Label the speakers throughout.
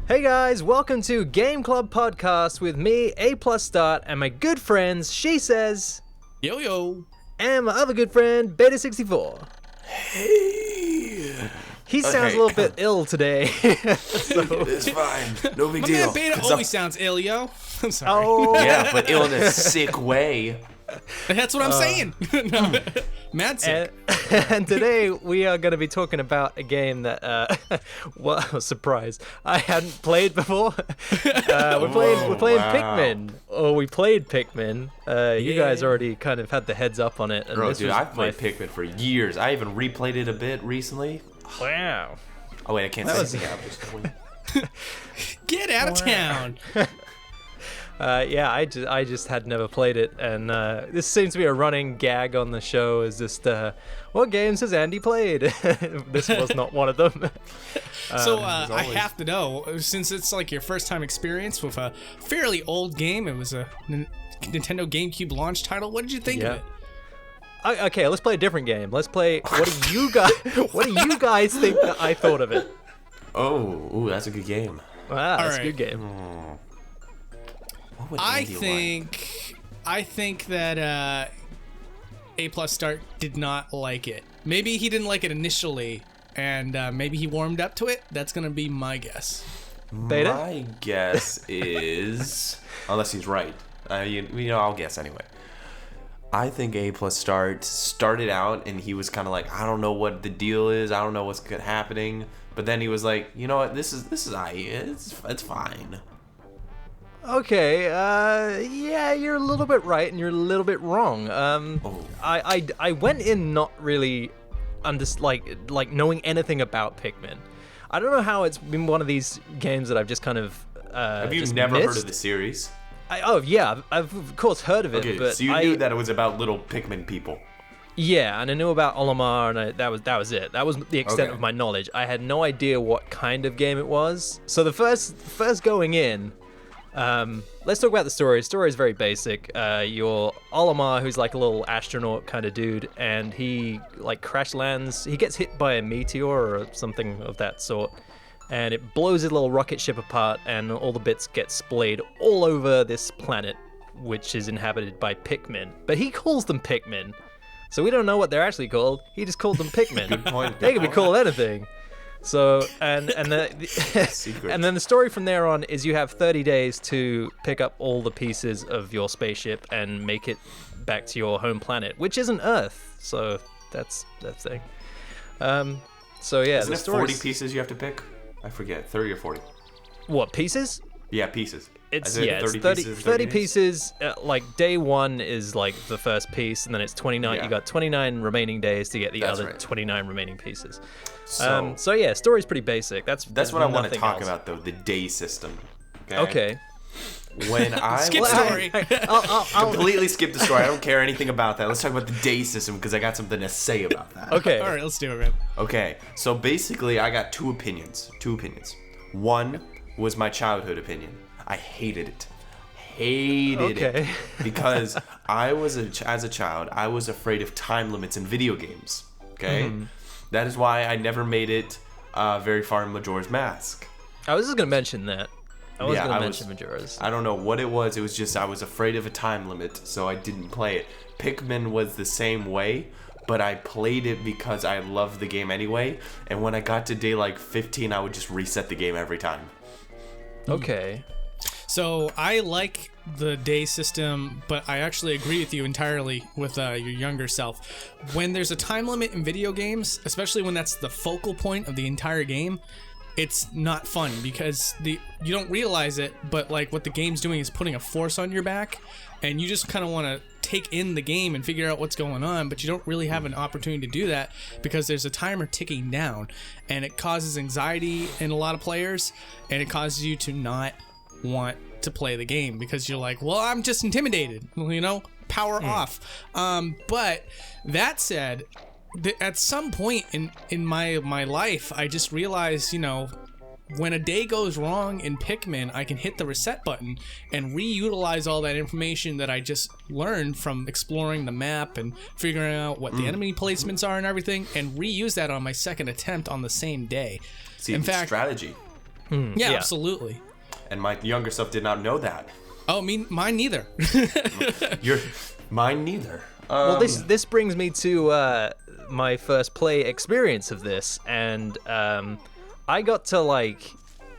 Speaker 1: Hey guys, welcome to Game Club Podcast with me, a+start, and my good friends, She Says,
Speaker 2: Yo.
Speaker 1: and my other good friend, Beta64.
Speaker 3: Hey.
Speaker 1: He sounds a little bit ill today.
Speaker 3: It's fine. No big
Speaker 2: My
Speaker 3: deal.
Speaker 2: man Beta always sounds ill, yo. I'm sorry.
Speaker 1: Oh,
Speaker 3: Yeah, but ill in a sick way.
Speaker 2: That's what I'm saying. No, mad sick.
Speaker 1: and today we are going to be talking about a game that, well, surprise, I hadn't played before. We're playing
Speaker 3: wow.
Speaker 1: Pikmin, or we played Pikmin. You guys already kind of had the heads up on it. And
Speaker 3: Bro,
Speaker 1: this
Speaker 3: dude,
Speaker 1: was
Speaker 3: I've played Pikmin for years. I even replayed it a bit recently.
Speaker 1: Wow.
Speaker 3: Oh, wait, I can't say anything. I'm just going.
Speaker 2: Get out of town.
Speaker 1: Yeah, I just had never played it, and this seems to be a running gag on the show. Is just what games has Andy played? This was not one of them.
Speaker 2: So I have to know, since it's like your first time experience with a fairly old game, it was a Nintendo GameCube launch title. What did you think of it?
Speaker 1: Okay, let's play a different game. Let's play. What do you guys? What do you guys think that I thought of it?
Speaker 3: Oh, ooh, that's a good game.
Speaker 1: Wow, that's a
Speaker 2: right.
Speaker 1: good game.
Speaker 3: What would
Speaker 2: I
Speaker 3: Andy
Speaker 2: think that a+start did not like it. Maybe he didn't like it initially, and maybe he warmed up to it. That's gonna be my guess.
Speaker 1: Beta?
Speaker 3: My guess is, unless he's right, I'll guess anyway. I think A+start started out and he was kind of like, I don't know what the deal is. I don't know what's happening. But then he was like, you know what? This is it's fine.
Speaker 1: Okay, yeah, you're a little bit right and you're a little bit wrong. I went in not really like knowing anything about Pikmin. I don't know how it's been one of these games that I've just kind of
Speaker 3: Have you
Speaker 1: just
Speaker 3: never
Speaker 1: missed.
Speaker 3: heard of the series?
Speaker 1: Yeah, I've of course heard of it,
Speaker 3: Okay,
Speaker 1: but
Speaker 3: so you knew that it was about little Pikmin people.
Speaker 1: Yeah, and I knew about Olimar, and that was it. That was the extent
Speaker 3: Okay.
Speaker 1: of my knowledge. I had no idea what kind of game it was. So the first going in, let's talk about the story. The story is very basic. You're Olimar, who's like a little astronaut kind of dude, and he like crash lands. He gets hit by a meteor or something of that sort, and it blows his little rocket ship apart, and all the bits get splayed all over this planet, which is inhabited by Pikmin. But he calls them Pikmin. So we don't know what they're actually called. He just called them Pikmin.
Speaker 3: Good point.
Speaker 1: They could be called anything. So and then the story from there on is you have 30 days to pick up all the pieces of your spaceship and make it back to your home planet, which isn't Earth. So that's that thing. So yeah,
Speaker 3: Isn't
Speaker 1: the
Speaker 3: it 40
Speaker 1: story's-
Speaker 3: pieces you have to pick? I forget, 30 or 40.
Speaker 1: What pieces?
Speaker 3: Yeah, pieces.
Speaker 1: It's
Speaker 3: I said
Speaker 1: it's 30
Speaker 3: pieces,
Speaker 1: 30
Speaker 3: days?
Speaker 1: pieces. Like day one is like the first piece, and then it's 29.
Speaker 3: Yeah.
Speaker 1: You got 29 remaining days to get the
Speaker 3: That's
Speaker 1: other
Speaker 3: right.
Speaker 1: 29 remaining pieces.
Speaker 3: So
Speaker 1: So yeah, story's pretty basic. That's
Speaker 3: what I want to
Speaker 1: nothing
Speaker 3: talk
Speaker 1: else.
Speaker 3: about, though, the day system.
Speaker 1: Okay.
Speaker 3: When I
Speaker 2: Skip
Speaker 3: was
Speaker 2: story.
Speaker 1: I'll
Speaker 3: completely skip the story. I don't care anything about that. Let's talk about the day system because I got something to say about that.
Speaker 1: Okay.
Speaker 2: All right, let's do it, man.
Speaker 3: Okay, so basically, I got two opinions. One was my childhood opinion. I hated it.
Speaker 1: Okay.
Speaker 3: Because I was as a child, I was afraid of time limits in video games. Okay, That is why I never made it very far in Majora's Mask.
Speaker 1: I was just gonna mention that. I was
Speaker 3: Yeah,
Speaker 1: gonna
Speaker 3: I
Speaker 1: mention Majora's.
Speaker 3: I don't know what it was. It was just I was afraid of a time limit, so I didn't play it. Pikmin was the same way, but I played it because I loved the game anyway. And when I got to day like 15, I would just reset the game every time.
Speaker 1: Okay.
Speaker 2: So I like the day system, but I actually agree with you entirely with your younger self. When there's a time limit in video games, especially when that's the focal point of the entire game, it's not fun because you don't realize it, but like what the game's doing is putting a force on your back, and you just kind of want to take in the game and figure out what's going on, but you don't really have an opportunity to do that because there's a timer ticking down, and it causes anxiety in a lot of players, and it causes you to not want to play the game because you're like, well, I'm just intimidated, power off. But that said, at some point in my life, I just realized, when a day goes wrong in Pikmin, I can hit the reset button and reutilize all that information that I just learned from exploring the map and figuring out what the enemy placements are and everything, and reuse that on my second attempt on the same day.
Speaker 3: See,
Speaker 2: in fact,
Speaker 3: strategy.
Speaker 2: Yeah, absolutely.
Speaker 3: And my younger self did not know that.
Speaker 2: Oh, mine neither.
Speaker 3: Mine neither.
Speaker 1: Well, this brings me to my first play experience of this, and I got to I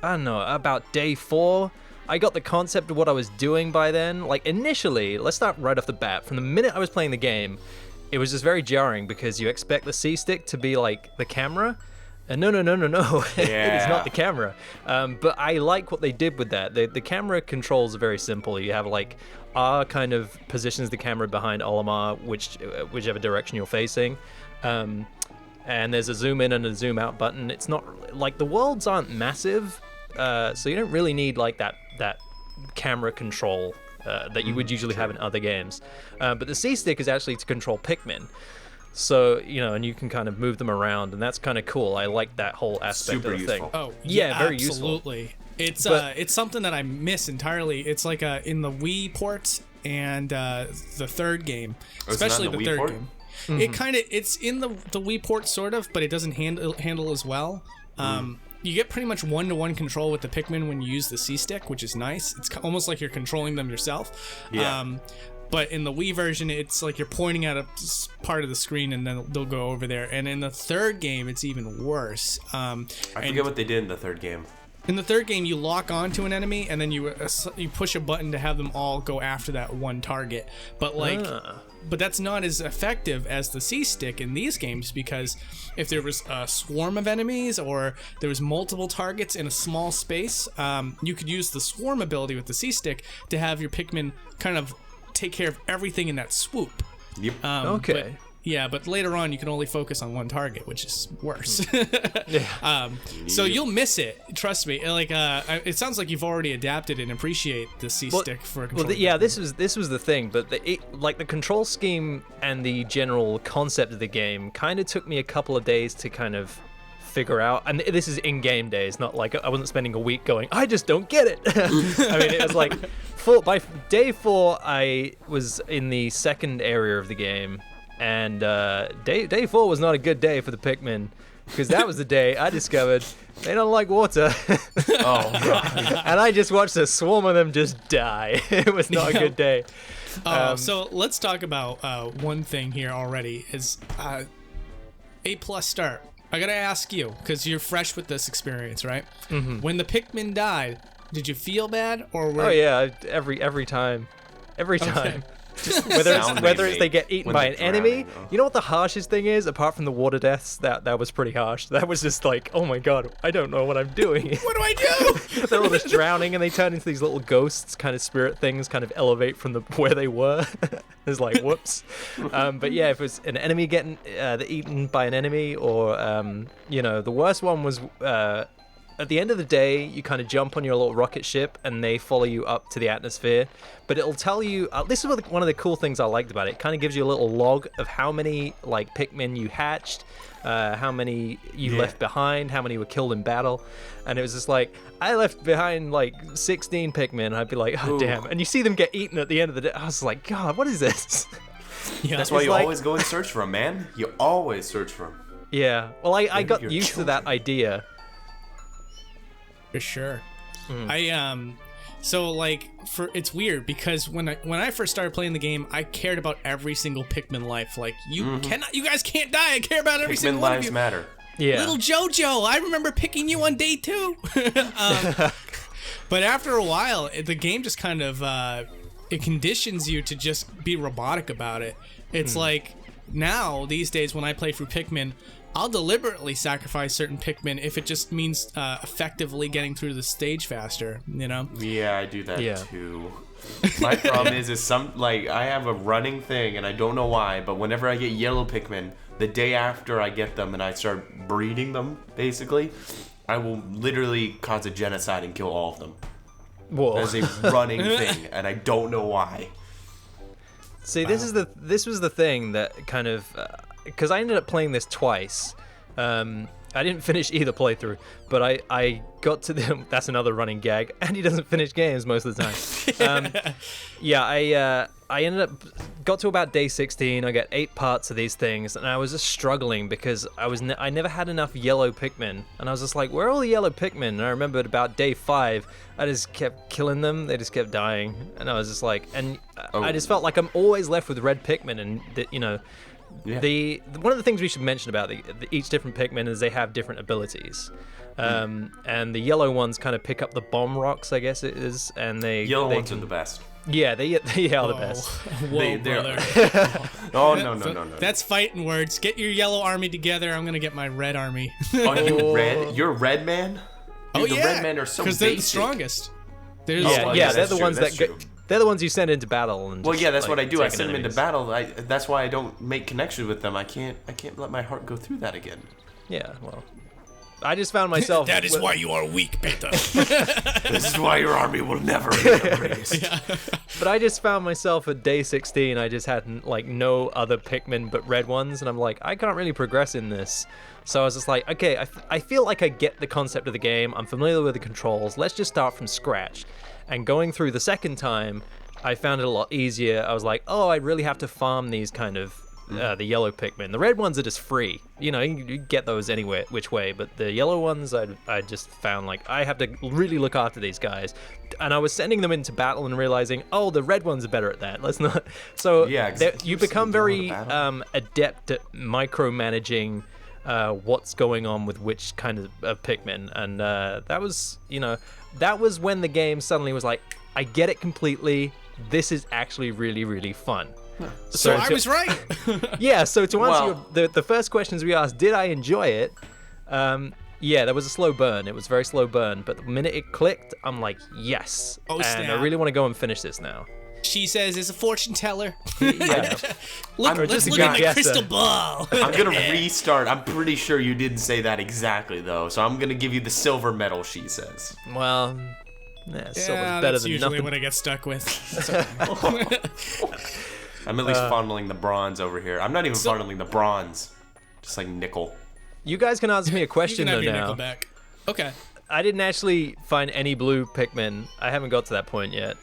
Speaker 1: don't know, about day 4. I got the concept of what I was doing by then. Like initially, let's start right off the bat. From the minute I was playing the game, it was just very jarring because you expect the C-stick to be like the camera. And no. It is not the camera. But I like what they did with that. The camera controls are very simple. You have R kind of positions the camera behind Olimar, whichever direction you're facing. And there's a zoom in and a zoom out button. It's not like the worlds aren't massive, so you don't really need that camera control that you would usually have in other games. But the C-stick is actually to control Pikmin. So, and you can kind of move them around, and that's kind of cool. I like that whole aspect
Speaker 3: Super
Speaker 1: of the
Speaker 3: useful.
Speaker 1: thing.
Speaker 2: Oh,
Speaker 1: yeah, very
Speaker 2: absolutely.
Speaker 1: useful.
Speaker 2: It's something that I miss entirely. It's like in the Wii ports and the third game, especially the third game. It's in the Wii port sort of, but it doesn't handle as well. You get pretty much one-to-one control with the Pikmin when you use the C-stick, which is nice. It's almost like you're controlling them yourself.
Speaker 3: Yeah.
Speaker 2: But in the Wii version, it's like you're pointing at a part of the screen and then they'll go over there. And in the third game, it's even worse.
Speaker 3: I forget what they did in the third game.
Speaker 2: In the third game, you lock onto an enemy and then you push a button to have them all go after that one target. But but that's not as effective as the C-stick in these games, because if there was a swarm of enemies or there was multiple targets in a small space, you could use the swarm ability with the C-stick to have your Pikmin kind of take care of everything in that swoop.
Speaker 3: Yep.
Speaker 1: Okay.
Speaker 2: But later on you can only focus on one target, which is worse. So you'll miss it. Trust me. It sounds like you've already adapted and appreciate the C-stick for control.
Speaker 1: This was the thing, but the control scheme and the general concept of the game kind of took me a couple of days to kind of figure out, and this is in-game days, not like I wasn't spending a week going, I just don't get it. I mean, it was like by day 4 I was in the second area of the game, and day 4 was not a good day for the Pikmin, because that was the day I discovered they don't like water.
Speaker 3: Oh god.
Speaker 1: And I just watched a swarm of them just die. It was not a good day.
Speaker 2: So let's talk about one thing here already is A+start. I gotta ask you, because you're fresh with this experience, right? Mm-hmm. When the Pikmin died, did you feel bad, or were...
Speaker 1: Oh yeah, every time,
Speaker 2: Okay.
Speaker 1: whether it's they get eaten by an enemy.
Speaker 3: Oh.
Speaker 1: You know what the harshest thing is, apart from the water deaths? That was pretty harsh. That was just like, oh my god, I don't know what I'm doing.
Speaker 2: What do I do?
Speaker 1: They're all just drowning, and they turn into these little ghosts, kind of spirit things, kind of elevate from where they were. It's like, whoops. But yeah, if it was an enemy getting eaten by an enemy, or the worst one was at the end of the day, you kind of jump on your little rocket ship and they follow you up to the atmosphere. But it'll tell you, this is one of the cool things I liked about it. It kind of gives you a little log of how many Pikmin you hatched, how many you left behind, how many were killed in battle. And it was just like, I left behind 16 Pikmin, and I'd be like, oh damn. And you see them get eaten at the end of the day. I was like, God, what is this?
Speaker 2: Yeah,
Speaker 3: that's why you always go and search for them, man. You always search for them.
Speaker 1: Yeah. Well, I got used to that idea.
Speaker 2: For sure. It's weird because when I first started playing the game, I cared about every single Pikmin life. Like, you guys can't die. I care about every single one of you.
Speaker 3: Pikmin lives matter.
Speaker 1: Yeah.
Speaker 2: Little Jojo, I remember picking you on day 2. But after a while, the game just kind of it conditions you to just be robotic about it. It's like now these days when I play through Pikmin, I'll deliberately sacrifice certain Pikmin if it just means effectively getting through the stage faster,
Speaker 3: Yeah, I do that too. My problem is I have a running thing, and I don't know why, but whenever I get yellow Pikmin, the day after I get them and I start breeding them, basically, I will literally cause a genocide and kill all of them.
Speaker 1: Whoa.
Speaker 3: As a running thing, and I don't know why.
Speaker 1: See, this was the thing that kind of... because I ended up playing this twice. I didn't finish either playthrough, but I got to the... That's another running gag. And he doesn't finish games most of the time. I got to about day 16. I got 8 parts of these things, and I was just struggling because I never had enough yellow Pikmin, and I was just like, where are all the yellow Pikmin? And I remembered about day 5, I just kept killing them. They just kept dying, and I was just like, I just felt like I'm always left with red Pikmin, and one of the things we should mention about each different Pikmin is they have different abilities. And the yellow ones kind of pick up the bomb rocks, I guess it is, and
Speaker 3: yellow ones are the best.
Speaker 1: Yeah, they are the best.
Speaker 2: Whoa, brother.
Speaker 3: Oh, no.
Speaker 2: That's fighting words. Get your yellow army together. I'm gonna get my red army.
Speaker 3: Oh, you red? You're a red man? Dude, the red men are so basic.
Speaker 2: Because they're the strongest.
Speaker 1: They're the ones they're the ones you send into battle. And
Speaker 3: well, yeah, that's what I do. I send them
Speaker 1: enemies.
Speaker 3: into battle. That's why I don't make connections with them. I can't let my heart go through that again.
Speaker 1: Yeah, well, I just found myself.
Speaker 2: That is why you are weak, Peter.
Speaker 3: This is why your army will never be raised.
Speaker 1: But I just found myself at day 16. I just had no other Pikmin but red ones, and I'm like, I can't really progress in this. So I was just like, okay, I feel like I get the concept of the game. I'm familiar with the controls. Let's just start from scratch. And going through the second time, I found it a lot easier. I was like, oh, I really have to farm these kind of the yellow Pikmin. The red ones are just free. You get those anywhere, which way. But the yellow ones, I just found like I have to really look after these guys. And I was sending them into battle and realizing, oh, the red ones are better at that. Let's not. So you become very adept at micromanaging what's going on with which kind of Pikmin. And that was when the game suddenly was like, I get it completely. This is actually really, really fun.
Speaker 2: So I was right.
Speaker 1: Yeah, so to answer the first questions we asked, did I enjoy it? Yeah, there was a slow burn. It was a very slow burn. But the minute it clicked, I'm like, yes.
Speaker 2: Oh, snap.
Speaker 1: And I really want to go and finish this now.
Speaker 2: She says, is a fortune teller.
Speaker 1: Yeah.
Speaker 2: Let's look at my crystal ball.
Speaker 3: I'm going to restart. I'm pretty sure you didn't say that exactly, though. So I'm going to give you the silver medal, she says.
Speaker 1: Well, silver's better
Speaker 2: that's
Speaker 1: than
Speaker 2: usually
Speaker 1: nothing.
Speaker 2: what I get stuck with.
Speaker 3: I'm at least funneling the bronze over here. I'm not even funneling the bronze. Just like nickel.
Speaker 1: You guys can answer me a question,
Speaker 2: you can
Speaker 1: though,
Speaker 2: have your
Speaker 1: now.
Speaker 2: nickel back. Okay.
Speaker 1: I didn't actually find any blue Pikmin. I haven't got to that point yet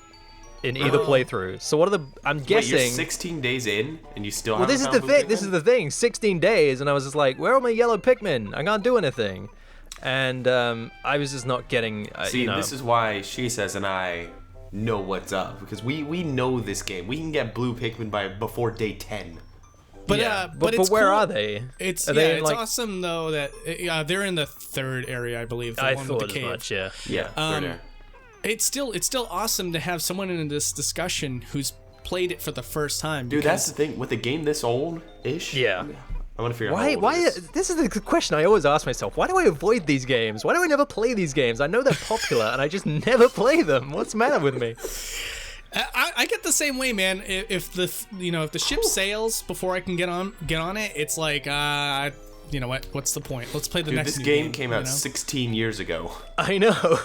Speaker 1: in either playthrough. So what are I'm guessing...
Speaker 3: Wait, you're 16 days in and you still
Speaker 1: haven't
Speaker 3: found blue Pikmin?
Speaker 1: This is the thing. 16 days, and I was just like, where are my yellow Pikmin? I can't do anything. And I was just not getting...
Speaker 3: this is why she says and I know what's up. Because we know this game. We can get blue Pikmin before day 10.
Speaker 2: But
Speaker 1: but where are they?
Speaker 2: It's
Speaker 1: it's
Speaker 2: awesome though that they're in the third area, I believe. The
Speaker 1: I
Speaker 2: one
Speaker 1: thought
Speaker 2: with the cave.
Speaker 1: as much, yeah.
Speaker 3: Third area.
Speaker 2: It's still awesome to have someone in this discussion who's played it for the first time.
Speaker 3: Dude, that's the thing with a game this old-ish.
Speaker 1: Yeah.
Speaker 3: I want to figure out
Speaker 1: why this is the question I always ask myself. Why do I avoid these games? Why do I never play these games? I know they're popular and I just never play them. What's the matter with me?
Speaker 2: I get the same way, man. If the ship sails before I can get on it, it's like you know what? What's the point? Let's play the next.
Speaker 3: This game came out 16 years ago.
Speaker 1: I know.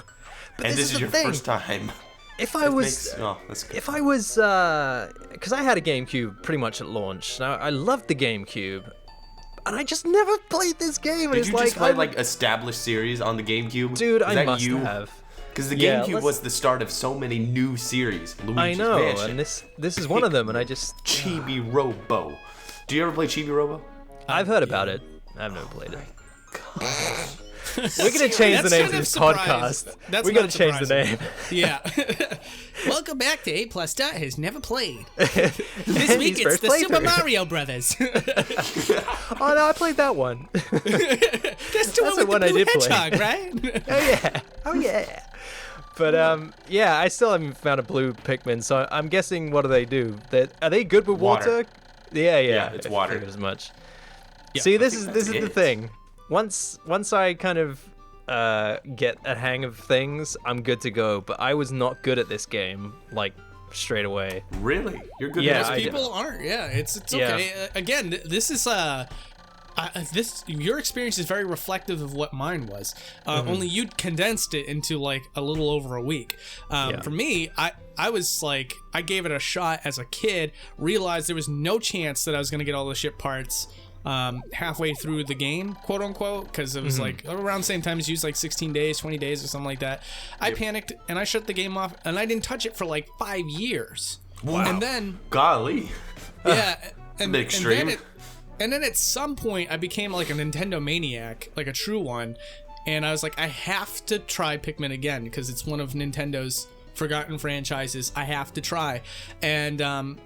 Speaker 1: But
Speaker 3: and this is your first time.
Speaker 1: If I was, because I had a GameCube pretty much at launch. Now I loved the GameCube, and I just never played this game.
Speaker 3: Did you just play like established series on the GameCube?
Speaker 1: Dude, I must have.
Speaker 3: Because the GameCube was the start of so many new series. Luigi's Mansion.
Speaker 1: And this is one of them, and I just...
Speaker 3: Chibi Robo. Do you ever play Chibi Robo?
Speaker 1: I've heard about it. I've never played it. We're going to change the name of this podcast. We're going to change the name.
Speaker 2: Yeah. Welcome back to A+start has never played. This week it's the Super Mario Brothers.
Speaker 1: Oh no, I played that one.
Speaker 2: That's the one with the blue hedgehog, right?
Speaker 1: Oh yeah. But I still haven't found a blue Pikmin, so I'm guessing what do they do? Are they good with water? Yeah,
Speaker 3: it's water.
Speaker 1: Figured as much.
Speaker 2: Yeah,
Speaker 1: see, this is the thing. Once I kind of get a hang of things, I'm good to go. But I was not good at this game, like straight away.
Speaker 3: Really? You're good
Speaker 2: Yeah,
Speaker 3: at
Speaker 2: most people aren't. Yeah, it's okay. Again, this is your experience is very reflective of what mine was. Only you condensed it into like a little over a week. For me, I was like, I gave it a shot as a kid, realized there was no chance that I was going to get all the ship parts halfway through the game, quote unquote, because it was like around the same time as you, like 16 days, 20 days or something like that. I panicked and I shut the game off and I didn't touch it for like 5 years.
Speaker 3: Wow.
Speaker 2: And then,
Speaker 3: golly.
Speaker 2: yeah, and,
Speaker 3: bit extreme.
Speaker 2: And then at some point, I became like a Nintendo maniac, like a true one. And I was like, I have to try Pikmin again because it's one of Nintendo's forgotten franchises. I have to try. And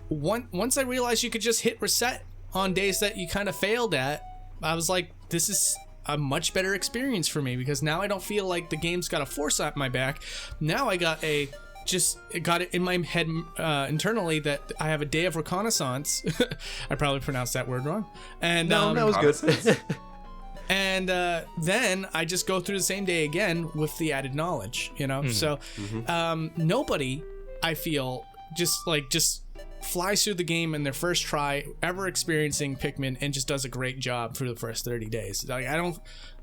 Speaker 2: once I realized you could just hit reset on days that you kind of failed at, I was like, this is a much better experience for me because now I don't feel like the game's got a force at my back. Now I got it in my head internally that I have a day of reconnaissance. I probably pronounced that word wrong. And
Speaker 1: No, that was good.
Speaker 2: and then I just go through the same day again with the added knowledge, you know? So nobody, I feel, just flies through the game in their first try ever experiencing Pikmin and just does a great job for the first 30 days. Like, I don't...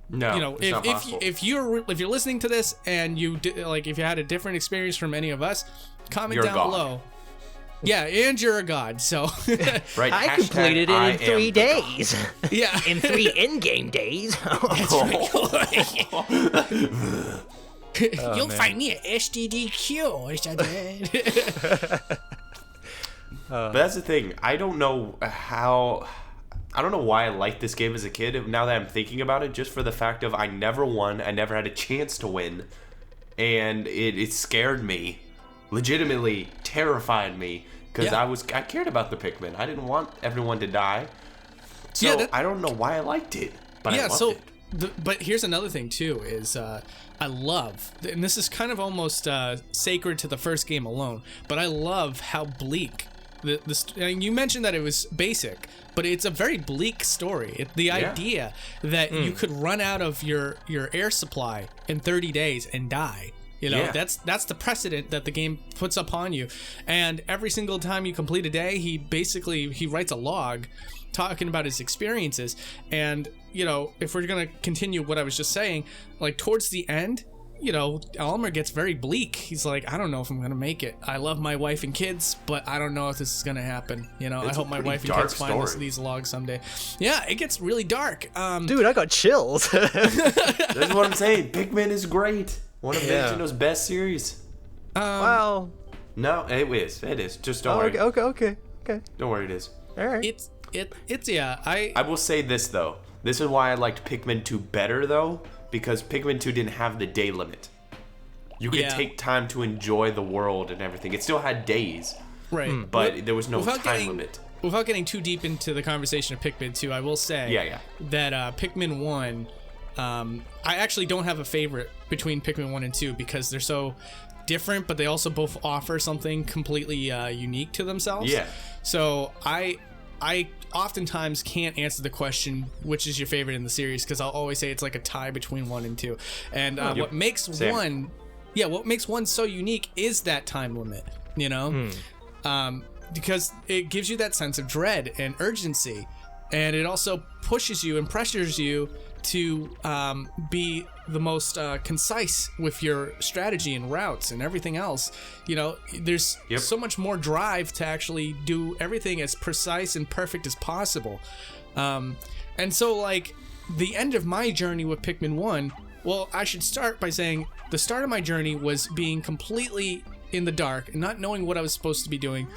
Speaker 3: No,
Speaker 2: you know,
Speaker 3: it's not possible.
Speaker 2: if you're listening to this and if you had a different experience from any of us, comment
Speaker 3: You're a
Speaker 2: down
Speaker 3: god.
Speaker 2: below. Yeah, and you're a god. So
Speaker 3: Right,
Speaker 1: I
Speaker 3: hashtag
Speaker 1: completed it
Speaker 3: I
Speaker 1: in 3
Speaker 3: am the god.
Speaker 1: days.
Speaker 2: yeah,
Speaker 1: In 3 in-game days.
Speaker 2: you'll
Speaker 1: man.
Speaker 2: find me at SDDQ.
Speaker 3: But that's the thing. I don't know why I liked this game as a kid. Now that I'm thinking about it, just for the fact of I never won, I never had a chance to win, and it scared me, legitimately terrified me, because
Speaker 2: Yeah.
Speaker 3: I cared about the Pikmin. I didn't want everyone to die, so
Speaker 2: Yeah,
Speaker 3: I don't know why I liked it, but I loved it.
Speaker 2: But here's another thing too is I love, and this is kind of almost sacred to the first game alone, but I love how bleak you mentioned that it was basic, but it's a very bleak story. The idea that you could run out of your air supply in 30 days and die. You know, that's the precedent that the game puts upon you. And every single time you complete a day, he writes a log talking about his experiences. And, you know, if we're going to continue what I was just saying, like towards the end, you know, Elmer gets very bleak. He's like, I don't know if I'm going to make it. I love my wife and kids, but I don't know if this is going to happen. You know, I hope my wife and kids find these logs someday. Yeah, it gets really dark.
Speaker 1: Dude, I got chills.
Speaker 3: That's what I'm saying. Pikmin is great. One of Nintendo's best series.
Speaker 1: Wow.
Speaker 3: No, it is. Just don't worry.
Speaker 1: Okay.
Speaker 3: Don't worry, it is.
Speaker 1: All right.
Speaker 2: It's yeah.
Speaker 3: I will say this though. This is why I liked Pikmin 2 better though, because Pikmin 2 didn't have the day limit. You could take time to enjoy the world and everything. It still had days,
Speaker 2: right,
Speaker 3: but there was no time limit.
Speaker 2: Without getting too deep into the conversation of Pikmin 2, I will say that Pikmin 1, I actually don't have a favorite between Pikmin 1 and 2 because they're so different, but they also both offer something completely unique to themselves. Yeah. So I oftentimes can't answer the question which is your favorite in the series because I'll always say it's like a tie between 1 and 2. And what makes one so unique is that time limit, you know? Because it gives you that sense of dread and urgency, and it also pushes you and pressures you to be the most concise with your strategy and routes and everything else. You know, there's so much more drive to actually do everything as precise and perfect as possible. And so, like, the end of my journey with Pikmin 1, well, I should start by saying the start of my journey was being completely in the dark and not knowing what I was supposed to be doing,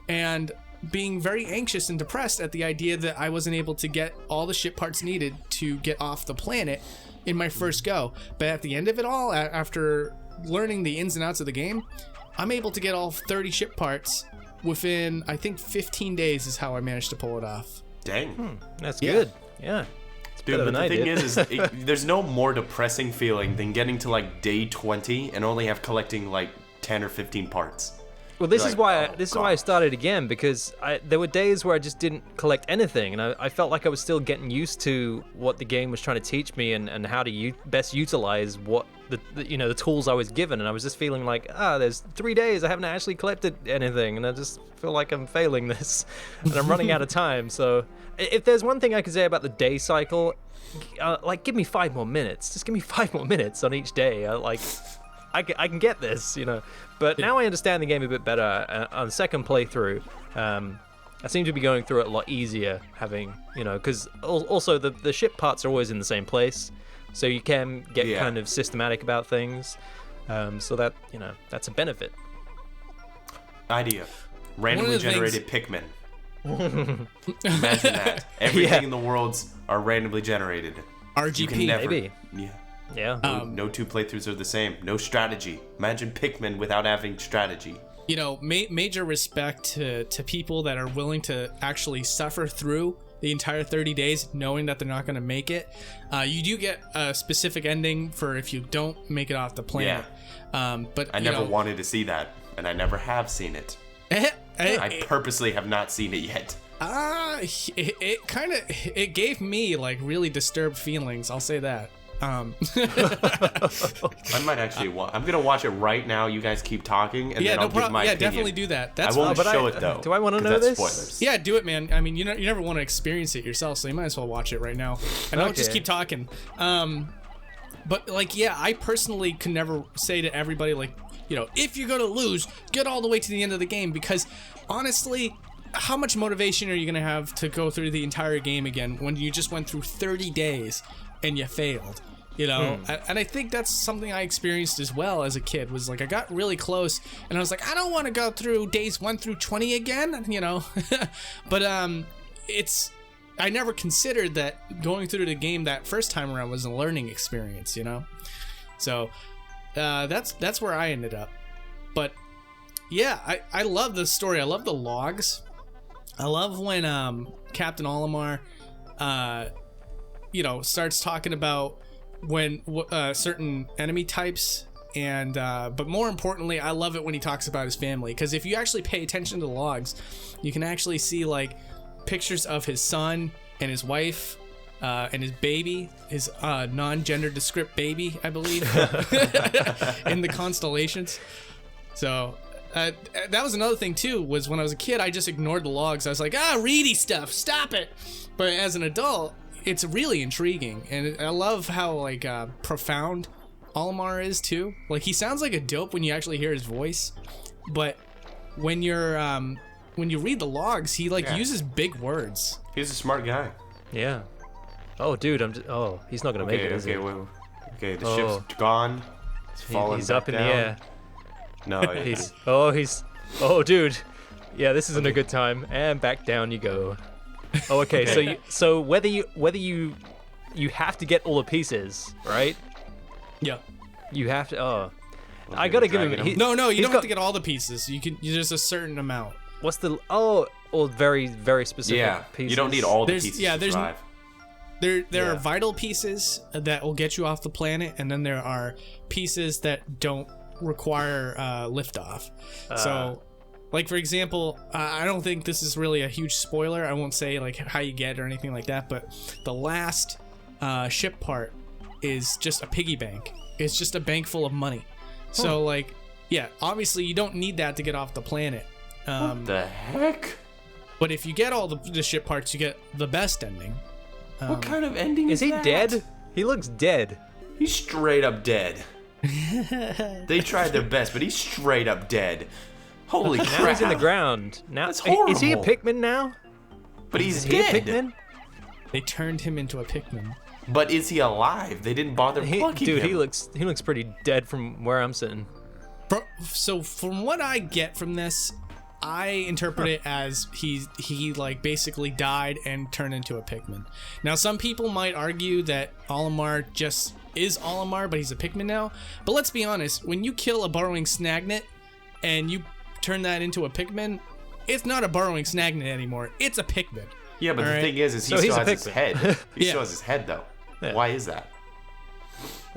Speaker 2: and being very anxious and depressed at the idea that I wasn't able to get all the ship parts needed to get off the planet in my first go. But at the end of it all, after learning the ins and outs of the game, I'm able to get all 30 ship parts within, I think, 15 days is how I managed to pull it off.
Speaker 3: Dang.
Speaker 1: That's good. Yeah.
Speaker 3: Dude, but the thing is there's no more depressing feeling than getting to like day 20 and only collecting like 10 or 15 parts.
Speaker 1: Well, this is why I started again, because there were days where I just didn't collect anything, and I felt like I was still getting used to what the game was trying to teach me and how to best utilize what the tools I was given, and I was just feeling like there's 3 days I haven't actually collected anything, and I just feel like I'm failing this, and I'm running out of time. So if there's one thing I could say about the day cycle, like give me 5 more minutes, just give me 5 more minutes on each day. I can get this, you know. But now I understand the game a bit better. On second playthrough, I seem to be going through it a lot easier, having, you know, because also the ship parts are always in the same place, so you can get kind of systematic about things. So that, you know, that's a benefit.
Speaker 3: Idea. Randomly generated Pikmin. Imagine that. Everything in the worlds are randomly generated.
Speaker 2: RGP.
Speaker 3: You can never,
Speaker 1: maybe.
Speaker 3: Yeah.
Speaker 1: Yeah.
Speaker 3: No two playthroughs are the same. No strategy. Imagine Pikmin without having strategy.
Speaker 2: You know, major respect to people that are willing to actually suffer through the entire 30 days knowing that they're not going to make it. You do get a specific ending for if you don't make it off the planet. But
Speaker 3: I never wanted to see that, and I never have seen it. I purposely have not seen it yet.
Speaker 2: It gave me like really disturbed feelings. I'll say that.
Speaker 3: I might actually I'm gonna watch it right now. You guys keep talking, and then I'll give my opinion.
Speaker 2: Definitely do that. That's
Speaker 3: I won't
Speaker 2: fine.
Speaker 3: show it though.
Speaker 1: Do I want to know
Speaker 3: that's
Speaker 1: this?
Speaker 3: Spoilers.
Speaker 2: Yeah, do it, man. I mean, you never want to experience it yourself, so you might as well watch it right now. And I'll just keep talking. But like, yeah, I personally can never say to everybody like, you know, if you're gonna lose, get all the way to the end of the game, because honestly, how much motivation are you gonna have to go through the entire game again when you just went through 30 days and you failed? You know, and I think that's something I experienced as well as a kid, was like I got really close and I was like, I don't want to go through days 1 through 20 again, you know. But I never considered that going through the game that first time around was a learning experience, you know. So that's where I ended up. But yeah, I love the story. I love the logs. I love when Captain Olimar you know, starts talking about when certain enemy types, and but more importantly, I love it when he talks about his family, because if you actually pay attention to the logs, you can actually see like pictures of his son and his wife and his baby, his non-gender descript baby, I believe, in the constellations. So that was another thing too, was when I was a kid, I just ignored the logs. I was like, reedy stuff, stop it. But as an adult, it's really intriguing, and I love how like profound Olimar is too. Like, he sounds like a dope when you actually hear his voice, but when you read the logs, he like uses big words.
Speaker 3: He's a smart guy.
Speaker 1: Yeah. Oh, dude, he's not gonna make it, is he?
Speaker 3: Okay, the ship's gone. It's falling.
Speaker 1: He's up in
Speaker 3: down.
Speaker 1: the air.
Speaker 3: No,
Speaker 1: Oh, dude. Yeah, this isn't a good time. And back down you go. Oh, okay. So whether you have to get all the pieces, right?
Speaker 2: Yeah.
Speaker 1: You have to. Oh, okay, I gotta give him.
Speaker 2: No, you don't have to get all the pieces. You can. There's a certain amount.
Speaker 1: What's the? Very, very specific pieces.
Speaker 3: You don't need all the pieces to survive.
Speaker 2: There are vital pieces that will get you off the planet, and then there are pieces that don't require liftoff. So, like for example, I don't think this is really a huge spoiler. I won't say like how you get it or anything like that, but the last ship part is just a piggy bank. It's just a bank full of money. So like, yeah, obviously you don't need that to get off the planet.
Speaker 3: What the heck?
Speaker 2: But if you get all the ship parts, you get the best ending.
Speaker 3: What kind of ending
Speaker 1: is he
Speaker 3: that?
Speaker 1: dead? He looks dead.
Speaker 3: He's straight up dead. They tried their best, but he's straight up dead. Holy crap.
Speaker 1: Now he's in the ground. Now
Speaker 3: that's horrible.
Speaker 1: Is he a Pikmin now?
Speaker 3: But he's
Speaker 1: Is he
Speaker 3: dead.
Speaker 1: a Pikmin?
Speaker 2: They turned him into a Pikmin.
Speaker 3: But is he alive? They didn't bother plucking him.
Speaker 1: Dude, he looks pretty dead from where I'm sitting.
Speaker 2: So from what I get from this, I interpret it as he like basically died and turned into a Pikmin. Now some people might argue that Olimar just is Olimar, but he's a Pikmin now. But let's be honest, when you kill a burrowing Snagnet and you turn that into a Pikmin, it's not a burrowing Snagnet anymore. It's a Pikmin.
Speaker 3: Yeah, but the thing is he still has his head. He still has his head though. Yeah. Why is that?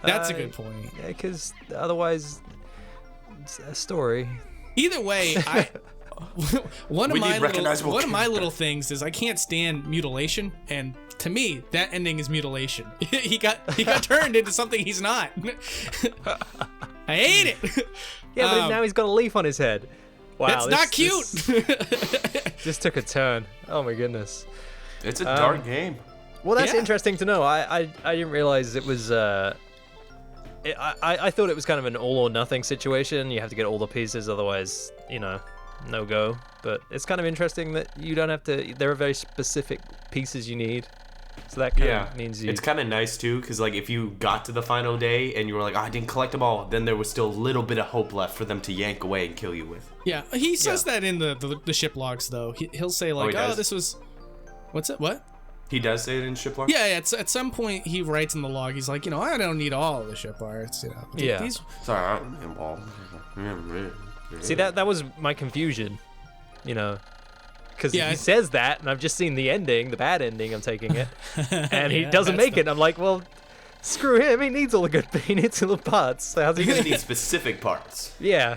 Speaker 2: That's a good point.
Speaker 1: Yeah, because otherwise, it's a story.
Speaker 2: Either way, one of my little things is I can't stand mutilation, and to me, that ending is mutilation. he got turned into something he's not. I hate it.
Speaker 1: Yeah, but now he's got a leaf on his head. Wow,
Speaker 2: that's not cute.
Speaker 1: Just took a turn. Oh my goodness.
Speaker 3: It's a dark game.
Speaker 1: Well, that's interesting to know. I didn't realize it was. I thought it was kind of an all or nothing situation. You have to get all the pieces, otherwise, no go. But it's kind of interesting that you don't have to. There are very specific pieces you need. So that kind
Speaker 3: Yeah,
Speaker 1: of means you.
Speaker 3: it's kind of nice too, because like if you got to the final day and you were like, oh, I didn't collect them all, then there was still a little bit of hope left for them to yank away and kill you with.
Speaker 2: Yeah, he says that in the ship logs though. He'll say like,
Speaker 3: he
Speaker 2: "Oh,
Speaker 3: does?
Speaker 2: this was, what's it? What?"
Speaker 3: He does say it in ship log?
Speaker 2: Yeah, at some point he writes in the log. He's like, I don't need all the ship parts.
Speaker 1: Yeah.
Speaker 2: These,
Speaker 3: Sorry, I don't know all.
Speaker 1: See, that was my confusion, because
Speaker 2: Yeah,
Speaker 1: he says that, and I've just seen the ending, the bad ending. I'm taking it, and he doesn't make it. I'm like, well, screw him. He needs all the good. He needs all the parts. So how's he
Speaker 3: You're
Speaker 1: gonna
Speaker 3: gonna need specific parts.
Speaker 1: Yeah.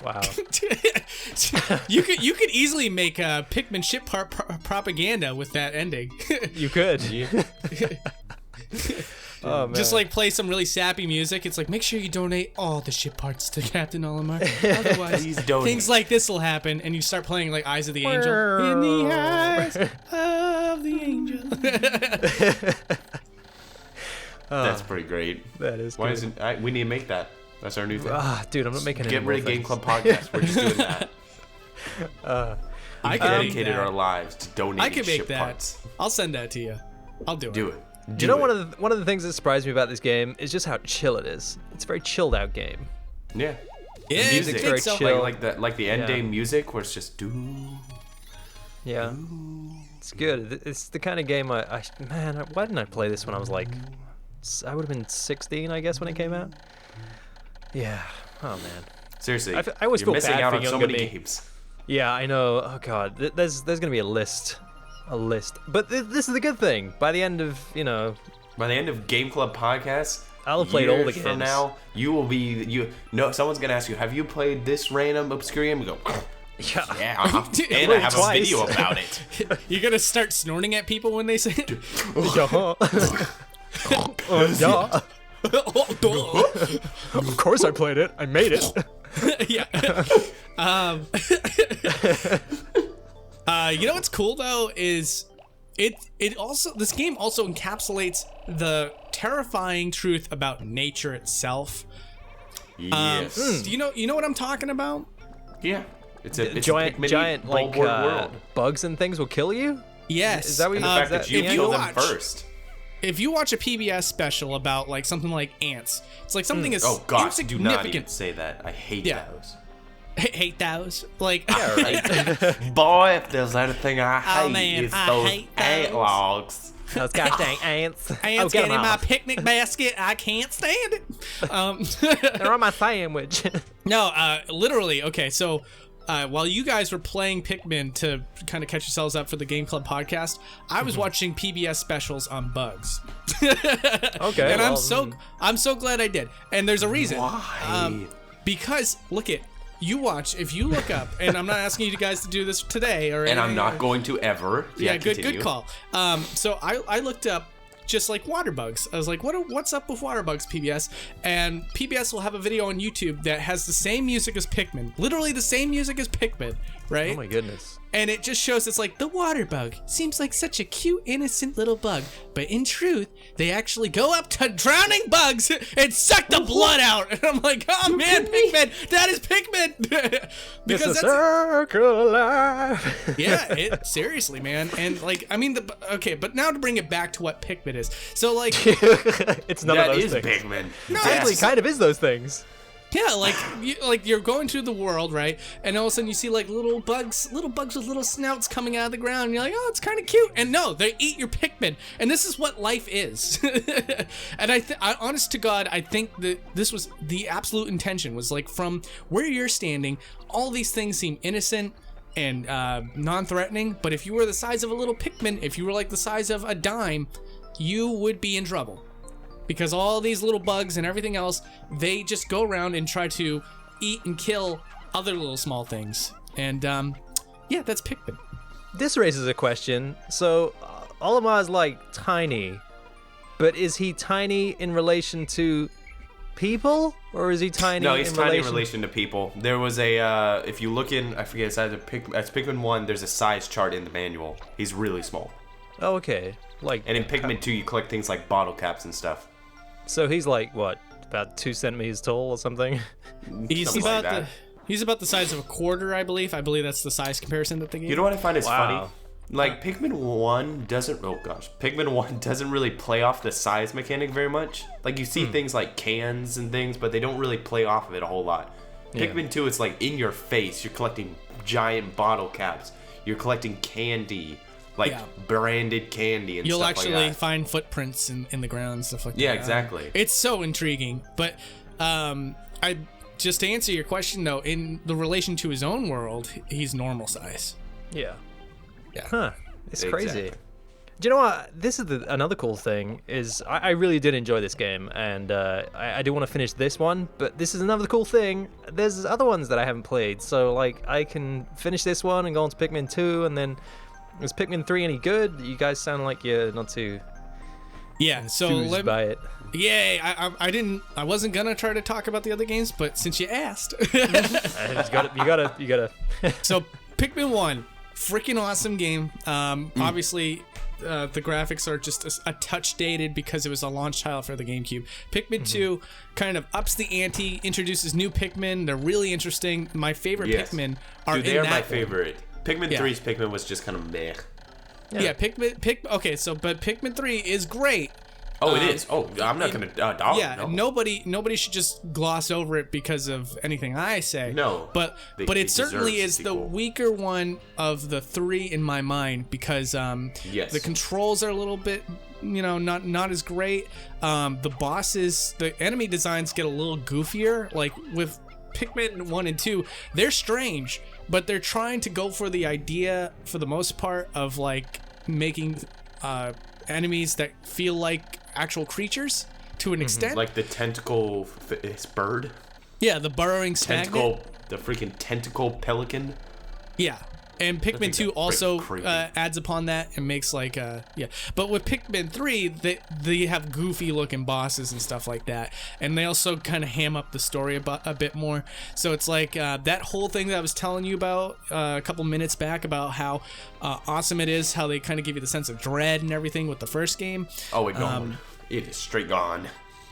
Speaker 1: Wow.
Speaker 2: you could easily make Pikmin ship part propaganda with that ending.
Speaker 1: You could. Oh man.
Speaker 2: Just like play some really sappy music. It's like, make sure you donate all the ship parts to Captain Olimar. Otherwise,
Speaker 3: Please donate.
Speaker 2: things like this will happen. And you start playing like Eyes of the Angel. In the eyes of the angel.
Speaker 3: That's pretty great.
Speaker 1: That is.
Speaker 3: Why
Speaker 1: good.
Speaker 3: isn't we need to make that? That's our new thing.
Speaker 1: Dude, I'm not making any
Speaker 3: Get
Speaker 1: more
Speaker 3: rid of Game
Speaker 1: things.
Speaker 3: Club Podcast. We're just doing that.
Speaker 2: I
Speaker 3: We
Speaker 2: could make
Speaker 3: dedicated
Speaker 2: that.
Speaker 3: our lives to donating
Speaker 2: I can make
Speaker 3: ship
Speaker 2: that.
Speaker 3: parts.
Speaker 2: I'll send that to you. I'll do it.
Speaker 3: Do it.
Speaker 1: Do you know one of the things that surprised me about this game is just how chill it is. It's a very chilled out game.
Speaker 3: Yeah.
Speaker 2: Yeah,
Speaker 3: The
Speaker 2: I
Speaker 3: music's
Speaker 2: think
Speaker 1: very
Speaker 2: so.
Speaker 1: chill.
Speaker 3: Like the end
Speaker 1: Yeah.
Speaker 3: day music where it's just do.
Speaker 1: Yeah. It's good. It's the kind of game man, why didn't I play this when I was like, I would have been 16, I guess, when it came out. Yeah. Oh man.
Speaker 3: Seriously,
Speaker 1: I always
Speaker 3: you're
Speaker 1: feel
Speaker 3: missing
Speaker 1: bad
Speaker 3: out
Speaker 1: for
Speaker 3: on so
Speaker 1: younger
Speaker 3: many
Speaker 1: me.
Speaker 3: games.
Speaker 1: Yeah, I know. Oh god, there's gonna be a list. But this is the good thing. By the end of
Speaker 3: By the end of Game Club Podcast,
Speaker 1: I'll have played all the
Speaker 3: years from
Speaker 1: games.
Speaker 3: now, you will be someone's gonna ask you, have you played this random obscure game? You go,
Speaker 1: yeah.
Speaker 3: yeah, and I have
Speaker 1: Twice.
Speaker 3: a video about it.
Speaker 2: You're gonna start snorting at people when they say it?
Speaker 1: Yeah. Of course I played it. I made it.
Speaker 2: Yeah. You know what's cool though is it also, this game also encapsulates the terrifying truth about nature itself.
Speaker 3: Yes.
Speaker 2: Do you know what I'm talking about?
Speaker 3: Yeah. It's a
Speaker 1: giant
Speaker 3: Pikmin-y
Speaker 1: like
Speaker 3: bulwark world.
Speaker 1: bugs and things will kill you.
Speaker 2: Yes.
Speaker 1: Is that what
Speaker 3: And the
Speaker 1: you-
Speaker 3: fact
Speaker 1: is
Speaker 3: that you
Speaker 2: if
Speaker 3: kill
Speaker 2: you
Speaker 3: them
Speaker 2: watch-
Speaker 3: first.
Speaker 2: If you watch a PBS special about like something like ants, it's like something is
Speaker 3: Oh God, do not even
Speaker 2: insignificant.
Speaker 3: say that. I hate
Speaker 2: Yeah.
Speaker 3: those.
Speaker 2: Hate those. Like
Speaker 3: Boy, if there's anything I hate,
Speaker 2: Oh, man,
Speaker 3: it's
Speaker 2: I
Speaker 3: those
Speaker 2: hate
Speaker 3: ant
Speaker 2: those.
Speaker 3: logs.
Speaker 1: Those gosh dang ants.
Speaker 2: ants
Speaker 1: get 'em
Speaker 2: get in my
Speaker 1: out.
Speaker 2: picnic basket. I can't stand it.
Speaker 1: They're on my sandwich.
Speaker 2: No, literally. Okay, so while you guys were playing Pikmin to kind of catch yourselves up for the Game Club podcast, I was watching PBS specials on bugs.
Speaker 1: Okay.
Speaker 2: And
Speaker 1: well,
Speaker 2: I'm so glad I did. And there's a reason.
Speaker 3: Why?
Speaker 2: Because look it. If you look up, and I'm not asking you guys to do this today or
Speaker 3: And I'm
Speaker 2: anything,
Speaker 3: not going to ever.
Speaker 2: Yeah, good
Speaker 3: continue.
Speaker 2: call. So I looked up just like water bugs. I was like, what's up with water bugs, PBS? And PBS will have a video on YouTube that has the same music as Pikmin, literally the same music as Pikmin, right?
Speaker 1: oh my goodness.
Speaker 2: And it just shows it's like the water bug seems like such a cute, innocent little bug, but in truth, they actually go up to drowning bugs and suck the blood out. And I'm like, oh man, Pikmin, that is Pikmin.
Speaker 1: It's a
Speaker 2: Because that's
Speaker 1: circle of life.
Speaker 2: yeah, seriously, man. And like, I mean, but now to bring it back to what Pikmin is. So like,
Speaker 1: It's none
Speaker 3: That
Speaker 1: of those
Speaker 3: is
Speaker 1: things.
Speaker 3: Pikmin.
Speaker 2: No,
Speaker 1: It actually kind of is those things.
Speaker 2: yeah, like you're going through the world, right? And all of a sudden you see like little bugs with little snouts coming out of the ground. And you're like, oh, it's kind of cute. And no, they eat your Pikmin. And this is what life is. And I honest to God, I think that this was the absolute intention was like from where you're standing, all these things seem innocent and non-threatening. But if you were the size of a little Pikmin, if you were like the size of a dime, you would be in trouble. Because all these little bugs and everything else, they just go around and try to eat and kill other little small things. And yeah, that's Pikmin.
Speaker 1: This raises a question. So, Olimar's like tiny, but is he tiny in relation to people, or is he tiny?
Speaker 3: No, he's
Speaker 1: in
Speaker 3: tiny in relation to people. There was a, if you look in, I forget, it's either Pikmin 1, there's a size chart in the manual. He's really small.
Speaker 1: Oh, okay. Like,
Speaker 3: And in Pikmin 2, you collect things like bottle caps and stuff.
Speaker 1: so he's like what, about 2 centimeters tall or something?
Speaker 2: He's
Speaker 3: Something
Speaker 2: about
Speaker 3: like that.
Speaker 2: he's about the size of a quarter, I believe. I believe that's the size comparison that they gave.
Speaker 3: You know what I find is
Speaker 1: Wow.
Speaker 3: funny? Like Pikmin 1 doesn't. Oh gosh, Pikmin 1 doesn't really play off the size mechanic very much. Like you see things like cans and things, but they don't really play off of it a whole lot. Pikmin 2, it's like in your face. You're collecting giant bottle caps. You're collecting candy, like branded candy and
Speaker 2: You'll
Speaker 3: stuff
Speaker 2: actually
Speaker 3: like that.
Speaker 2: find footprints in the ground and stuff like that.
Speaker 3: Yeah, exactly.
Speaker 2: It's so intriguing. But I just to answer your question though, in the relation to his own world, he's normal size.
Speaker 1: Yeah.
Speaker 2: Yeah.
Speaker 1: Huh. It's crazy.
Speaker 3: Exactly.
Speaker 1: Do you know what? This is another cool thing is I really did enjoy this game, and I do want to finish this one. But this is another cool thing. There's other ones that I haven't played, so like I can finish this one and go on to Pikmin 2, and then is Pikmin 3 any good? You guys sound like you're not too
Speaker 2: Yeah. So
Speaker 1: enthused by it.
Speaker 2: Yay! I wasn't gonna try to talk about the other games, but since you asked,
Speaker 1: You gotta.
Speaker 2: so Pikmin 1, freaking awesome game. Obviously, the graphics are just a touch dated because it was a launch title for the GameCube. Pikmin 2 kind of ups the ante, introduces new Pikmin. They're really interesting. My favorite Pikmin are
Speaker 3: Dude, they
Speaker 2: in
Speaker 3: are
Speaker 2: that
Speaker 3: my
Speaker 2: one.
Speaker 3: favorite. Pikmin 3's Pikmin was just kind of meh.
Speaker 2: Yeah, okay, so but Pikmin 3 is great.
Speaker 3: Oh, it is. Oh, I'm not gonna. No.
Speaker 2: Nobody should just gloss over it because of anything I say.
Speaker 3: No,
Speaker 2: but
Speaker 3: it
Speaker 2: it certainly
Speaker 3: deserves
Speaker 2: is
Speaker 3: to be
Speaker 2: the
Speaker 3: cool.
Speaker 2: weaker one of the three in my mind because the controls are a little bit, not as great. The bosses, the enemy designs get a little goofier. Like with Pikmin 1 and 2, they're strange, but they're trying to go for the idea, for the most part, of like making enemies that feel like actual creatures to an extent.
Speaker 3: Like the tentacle bird.
Speaker 2: Yeah, the burrowing
Speaker 3: Tentacle,
Speaker 2: magnet.
Speaker 3: the freaking tentacle pelican.
Speaker 2: Yeah. And Pikmin 2
Speaker 3: that's
Speaker 2: also
Speaker 3: creepy.
Speaker 2: adds upon that and makes like but with Pikmin 3 they have goofy looking bosses and stuff like that, and they also kind of ham up the story a bit more. So it's like that whole thing that I was telling you about a couple minutes back about how awesome it is, how they kind of give you the sense of dread and everything with the first game.
Speaker 3: Oh, it gone. It is straight gone.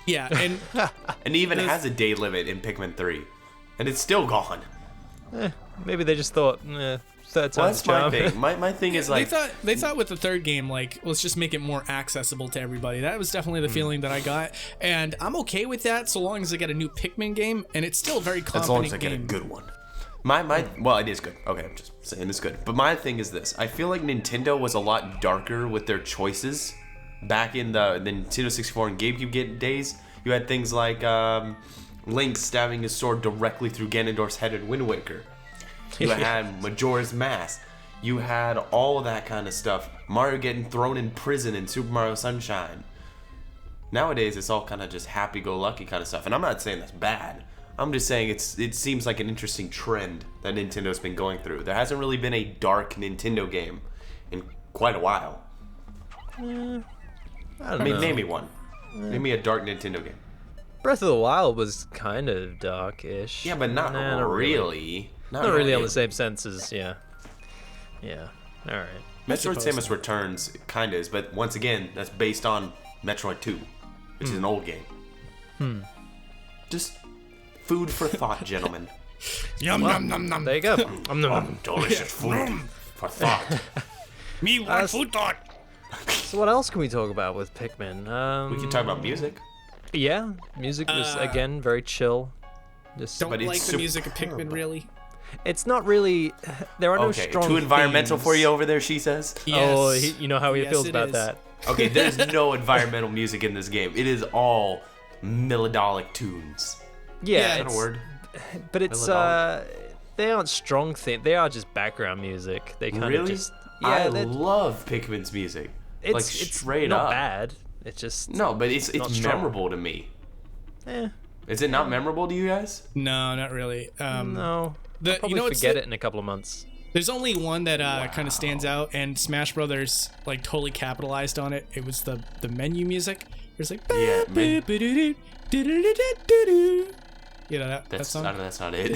Speaker 2: Yeah, and
Speaker 3: And it even has a day limit in Pikmin 3, and it's still gone.
Speaker 1: Maybe they just thought, third
Speaker 3: Well,
Speaker 1: time's
Speaker 3: that's my
Speaker 1: charm.
Speaker 3: thing. My thing is like,
Speaker 2: they thought with the third game, like, let's just make it more accessible to everybody. That was definitely the feeling that I got, and I'm okay with that so long as I get a new Pikmin game, and it's still a very competent
Speaker 3: as long as I
Speaker 2: game.
Speaker 3: get a good one. Well, it is good. Okay, I'm just saying it's good. But my thing is this: I feel like Nintendo was a lot darker with their choices back in the Nintendo 64 and GameCube days. You had things like Link stabbing his sword directly through Ganondorf's head in Wind Waker. You had Majora's Mask. You had all of that kind of stuff. Mario getting thrown in prison in Super Mario Sunshine. Nowadays, it's all kind of just happy-go-lucky kind of stuff. And I'm not saying that's bad. I'm just saying it seems like an interesting trend that Nintendo's been going through. There hasn't really been a dark Nintendo game in quite a while.
Speaker 1: I don't
Speaker 3: I mean,
Speaker 1: know.
Speaker 3: name me one. Name me a dark Nintendo game.
Speaker 1: Breath of the Wild was kind of dark-ish.
Speaker 3: Yeah, but not really.
Speaker 1: Not really on the same sense as, yeah. All right.
Speaker 3: Metroid
Speaker 2: suppose
Speaker 3: Samus Returns kind of is, but once again, that's based on Metroid 2, which is an old game. Just food for thought, gentlemen.
Speaker 2: Yum yum yum yum.
Speaker 1: There you go.
Speaker 3: Delicious food for thought.
Speaker 2: Me want food thought.
Speaker 1: So what else can we talk about with Pikmin?
Speaker 3: We can talk about music.
Speaker 1: Yeah, music was again very chill. Just
Speaker 2: Don't
Speaker 3: But it's
Speaker 2: like the music of
Speaker 3: superb.
Speaker 2: Pikmin, really.
Speaker 1: it's not really. There are no
Speaker 3: Okay,
Speaker 1: strong.
Speaker 3: too environmental
Speaker 1: themes.
Speaker 3: for you over there, she says.
Speaker 1: Oh,
Speaker 2: Yes.
Speaker 1: you know how he
Speaker 2: Yes,
Speaker 1: feels
Speaker 2: it
Speaker 1: about
Speaker 2: is.
Speaker 1: that.
Speaker 3: Okay, there's no environmental music in this game. It is all melodic tunes.
Speaker 1: Yeah,
Speaker 2: Yeah,
Speaker 3: Is that a
Speaker 1: it's-
Speaker 3: word?
Speaker 1: but it's they aren't strong themes. They are just background music. They kind of
Speaker 3: Really?
Speaker 1: just
Speaker 3: I
Speaker 1: they're-
Speaker 3: love Pikmin's music.
Speaker 1: it's
Speaker 3: like
Speaker 1: it's
Speaker 3: straight
Speaker 1: not
Speaker 3: up.
Speaker 1: bad. It's just
Speaker 3: No, but
Speaker 1: not
Speaker 3: it's
Speaker 1: strong.
Speaker 3: memorable to me.
Speaker 1: Eh,
Speaker 3: Is it not memorable to you guys?
Speaker 2: No, not really.
Speaker 1: no.
Speaker 2: The-
Speaker 1: I'll probably
Speaker 2: you know what's
Speaker 1: forget
Speaker 2: the-
Speaker 1: it in a couple of months.
Speaker 2: There's only one that kind of stands out, and Smash Brothers like totally capitalized on it. It was the menu music. There's like
Speaker 3: Yeah, man.
Speaker 2: you know that
Speaker 3: That's
Speaker 2: song.
Speaker 3: that's not it.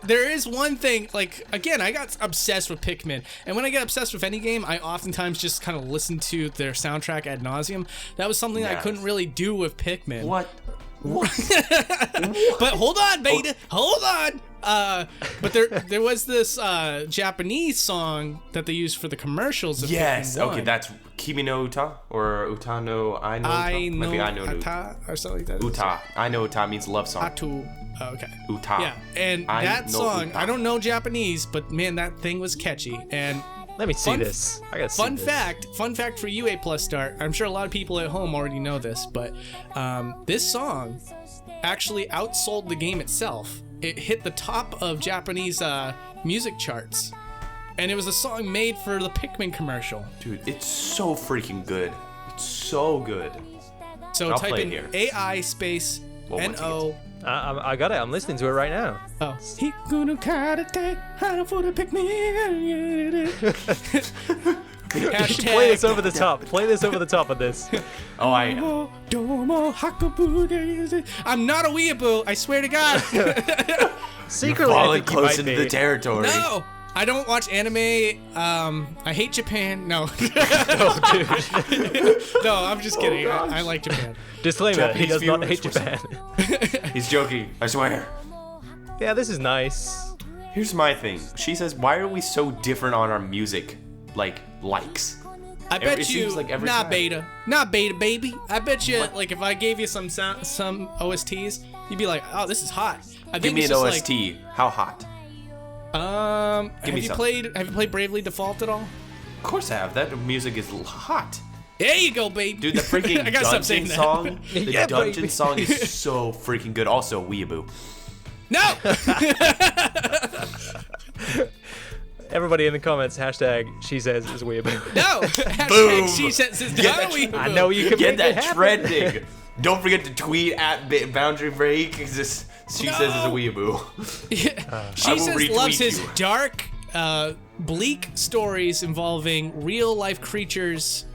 Speaker 2: There is one thing, like, again, I got obsessed with Pikmin, and when I get obsessed with any game, I oftentimes just kind of listen to their soundtrack ad nauseum. That was something I
Speaker 3: Nice.
Speaker 2: couldn't really do with Pikmin.
Speaker 3: What?
Speaker 2: But hold on, Beta. Hold on. But there was this Japanese song that they used for the commercials. Of
Speaker 3: Yes.
Speaker 2: Pikmin 1.
Speaker 3: Okay, that's Kimi no Uta or Uta no I no Uta. Maybe I know
Speaker 2: Ata or something like that.
Speaker 3: Uta. I know Uta means love song.
Speaker 2: Atu. Oh, okay.
Speaker 3: Uta.
Speaker 2: Yeah, and
Speaker 3: I
Speaker 2: that
Speaker 3: know
Speaker 2: song,
Speaker 3: Uta.
Speaker 2: I don't know Japanese, but man, that thing was catchy. And
Speaker 1: Let me see
Speaker 2: Fun-
Speaker 1: this. I gotta see
Speaker 2: fun
Speaker 1: this.
Speaker 2: fact for you, A+start. I'm sure a lot of people at home already know this, but this song actually outsold the game itself. It hit the top of Japanese music charts, and it was a song made for the Pikmin commercial.
Speaker 3: Dude, it's so freaking good. It's so good.
Speaker 2: So
Speaker 3: I'll
Speaker 2: type
Speaker 3: play
Speaker 2: in
Speaker 3: it here.
Speaker 2: AI space
Speaker 3: Well, once
Speaker 2: NO.
Speaker 1: I got it. I'm listening to it right now.
Speaker 2: Oh. He gonna karate, hana for the Pikmin.
Speaker 1: You should play this over the top. Play this over the top of this.
Speaker 3: Oh, I
Speaker 2: Domo hakabu. I'm not a weeaboo, I swear to God.
Speaker 1: Secretly, I
Speaker 3: falling
Speaker 1: think you
Speaker 3: close
Speaker 1: might
Speaker 3: into the
Speaker 1: be.
Speaker 3: territory.
Speaker 2: No, I don't watch anime. I hate Japan. No.
Speaker 1: Oh, dude.
Speaker 2: No, I'm just kidding. I like Japan.
Speaker 1: Disclaimer: He
Speaker 3: Japanese
Speaker 1: does not
Speaker 3: viewers
Speaker 1: hate Japan.
Speaker 3: He's joking. I swear.
Speaker 1: Yeah, this is nice.
Speaker 3: Here's my thing. She says, "Why are we so different on our music, likes?"
Speaker 2: I bet
Speaker 3: it
Speaker 2: you,
Speaker 3: seems like every
Speaker 2: nah,
Speaker 3: time.
Speaker 2: beta, baby. I bet you, like, if I gave you some OSTs, you'd be like, oh, this is hot. I think
Speaker 3: Give me
Speaker 2: it's
Speaker 3: an
Speaker 2: just
Speaker 3: OST. How hot?
Speaker 2: Have
Speaker 3: me
Speaker 2: you
Speaker 3: some.
Speaker 2: played Bravely Default at all?
Speaker 3: Of course I have. That music is hot.
Speaker 2: There you go, babe.
Speaker 3: Dude, the freaking
Speaker 2: I gotta stop saying
Speaker 3: dungeon
Speaker 2: that.
Speaker 3: song. The
Speaker 1: Yeah,
Speaker 3: dungeon
Speaker 1: baby.
Speaker 3: song is so freaking good. Also, weeaboo.
Speaker 2: No.
Speaker 1: Everybody in the comments, hashtag she says is weeaboo.
Speaker 2: No. Hashtag she says it's not a weeaboo.
Speaker 1: I know you can
Speaker 3: Get
Speaker 1: make it
Speaker 3: that
Speaker 1: happen.
Speaker 3: trending. Don't forget to tweet at Boundary Break. She says is a weeaboo. I
Speaker 2: She
Speaker 3: will
Speaker 2: says
Speaker 3: retweet
Speaker 2: loves his
Speaker 3: you.
Speaker 2: dark, bleak stories involving real life creatures.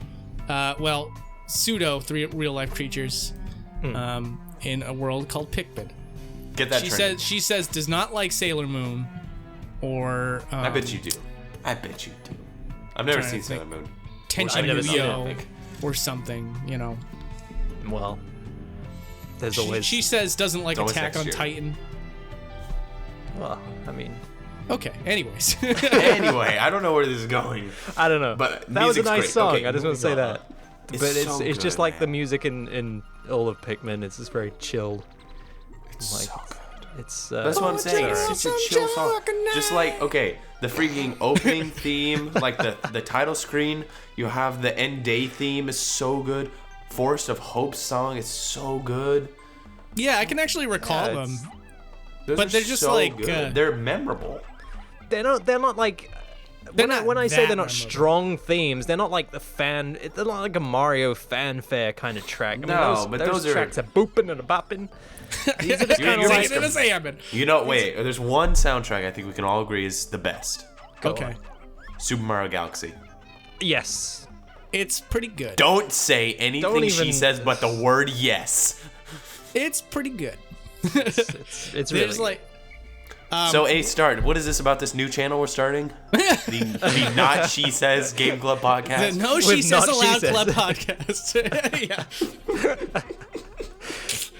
Speaker 2: Pseudo real life creatures. In a world called Pikmin.
Speaker 3: Get that trending.
Speaker 2: She says does not like Sailor Moon, or
Speaker 3: I bet you do. I bet you do. I've never
Speaker 2: Trying
Speaker 3: seen
Speaker 2: to
Speaker 3: Sailor
Speaker 2: think.
Speaker 3: Moon.
Speaker 1: I've never seen
Speaker 2: Tension
Speaker 1: it.
Speaker 2: or something. You know.
Speaker 1: Well, there's always.
Speaker 2: She says doesn't like
Speaker 3: always
Speaker 2: Attack
Speaker 3: next
Speaker 2: on
Speaker 3: year.
Speaker 2: Titan.
Speaker 1: Well, I mean,
Speaker 2: Okay. Anyways.
Speaker 3: Anyway, I don't know where this is going.
Speaker 1: I don't know.
Speaker 3: But
Speaker 1: that was a
Speaker 3: music's
Speaker 1: nice
Speaker 3: great.
Speaker 1: song.
Speaker 3: Okay,
Speaker 1: I just want to say
Speaker 3: moving on.
Speaker 1: that.
Speaker 3: It's
Speaker 1: But it's
Speaker 3: so
Speaker 1: just
Speaker 3: good,
Speaker 1: like the
Speaker 3: man.
Speaker 1: music in all of Pikmin. It's just very chilled.
Speaker 3: It's
Speaker 1: Like,
Speaker 3: so good.
Speaker 1: It's
Speaker 3: That's what I'm saying. It's a chill song. Just like, okay, the freaking opening theme, like the title screen, you have the end day theme is so good. Forest of Hope song is so good.
Speaker 2: Yeah, I can actually recall
Speaker 1: Yeah,
Speaker 2: them.
Speaker 1: it's-
Speaker 3: Those
Speaker 2: But
Speaker 3: are
Speaker 2: they're just
Speaker 3: so
Speaker 2: like,
Speaker 3: good. They're memorable.
Speaker 1: They're not like.
Speaker 2: They're
Speaker 1: When I,
Speaker 2: not
Speaker 1: when I say
Speaker 2: that
Speaker 1: they're not
Speaker 2: memorable.
Speaker 1: strong themes, they're not like the fan. They're not like a Mario fanfare kind of track. I mean,
Speaker 3: No, but those are-
Speaker 1: tracks are booping and a bopping. These are
Speaker 3: You're
Speaker 1: the kind of
Speaker 3: right.
Speaker 1: like.
Speaker 2: Singing in a salmon.
Speaker 3: You know, wait, there's one soundtrack I think we can all agree is the best.
Speaker 2: Okay.
Speaker 3: Super Mario Galaxy.
Speaker 1: Yes.
Speaker 2: It's pretty good.
Speaker 3: Don't say anything
Speaker 1: Don't
Speaker 3: she
Speaker 1: even-
Speaker 3: says but the word yes.
Speaker 2: It's pretty good.
Speaker 1: It's really.
Speaker 2: There's like
Speaker 3: So A+start, what is this about this new channel we're starting? the Not She Says Game Club
Speaker 2: the
Speaker 3: podcast?
Speaker 2: No She
Speaker 1: With
Speaker 2: Says
Speaker 1: Not She
Speaker 2: Aloud
Speaker 1: Says.
Speaker 2: Club podcast. Yeah.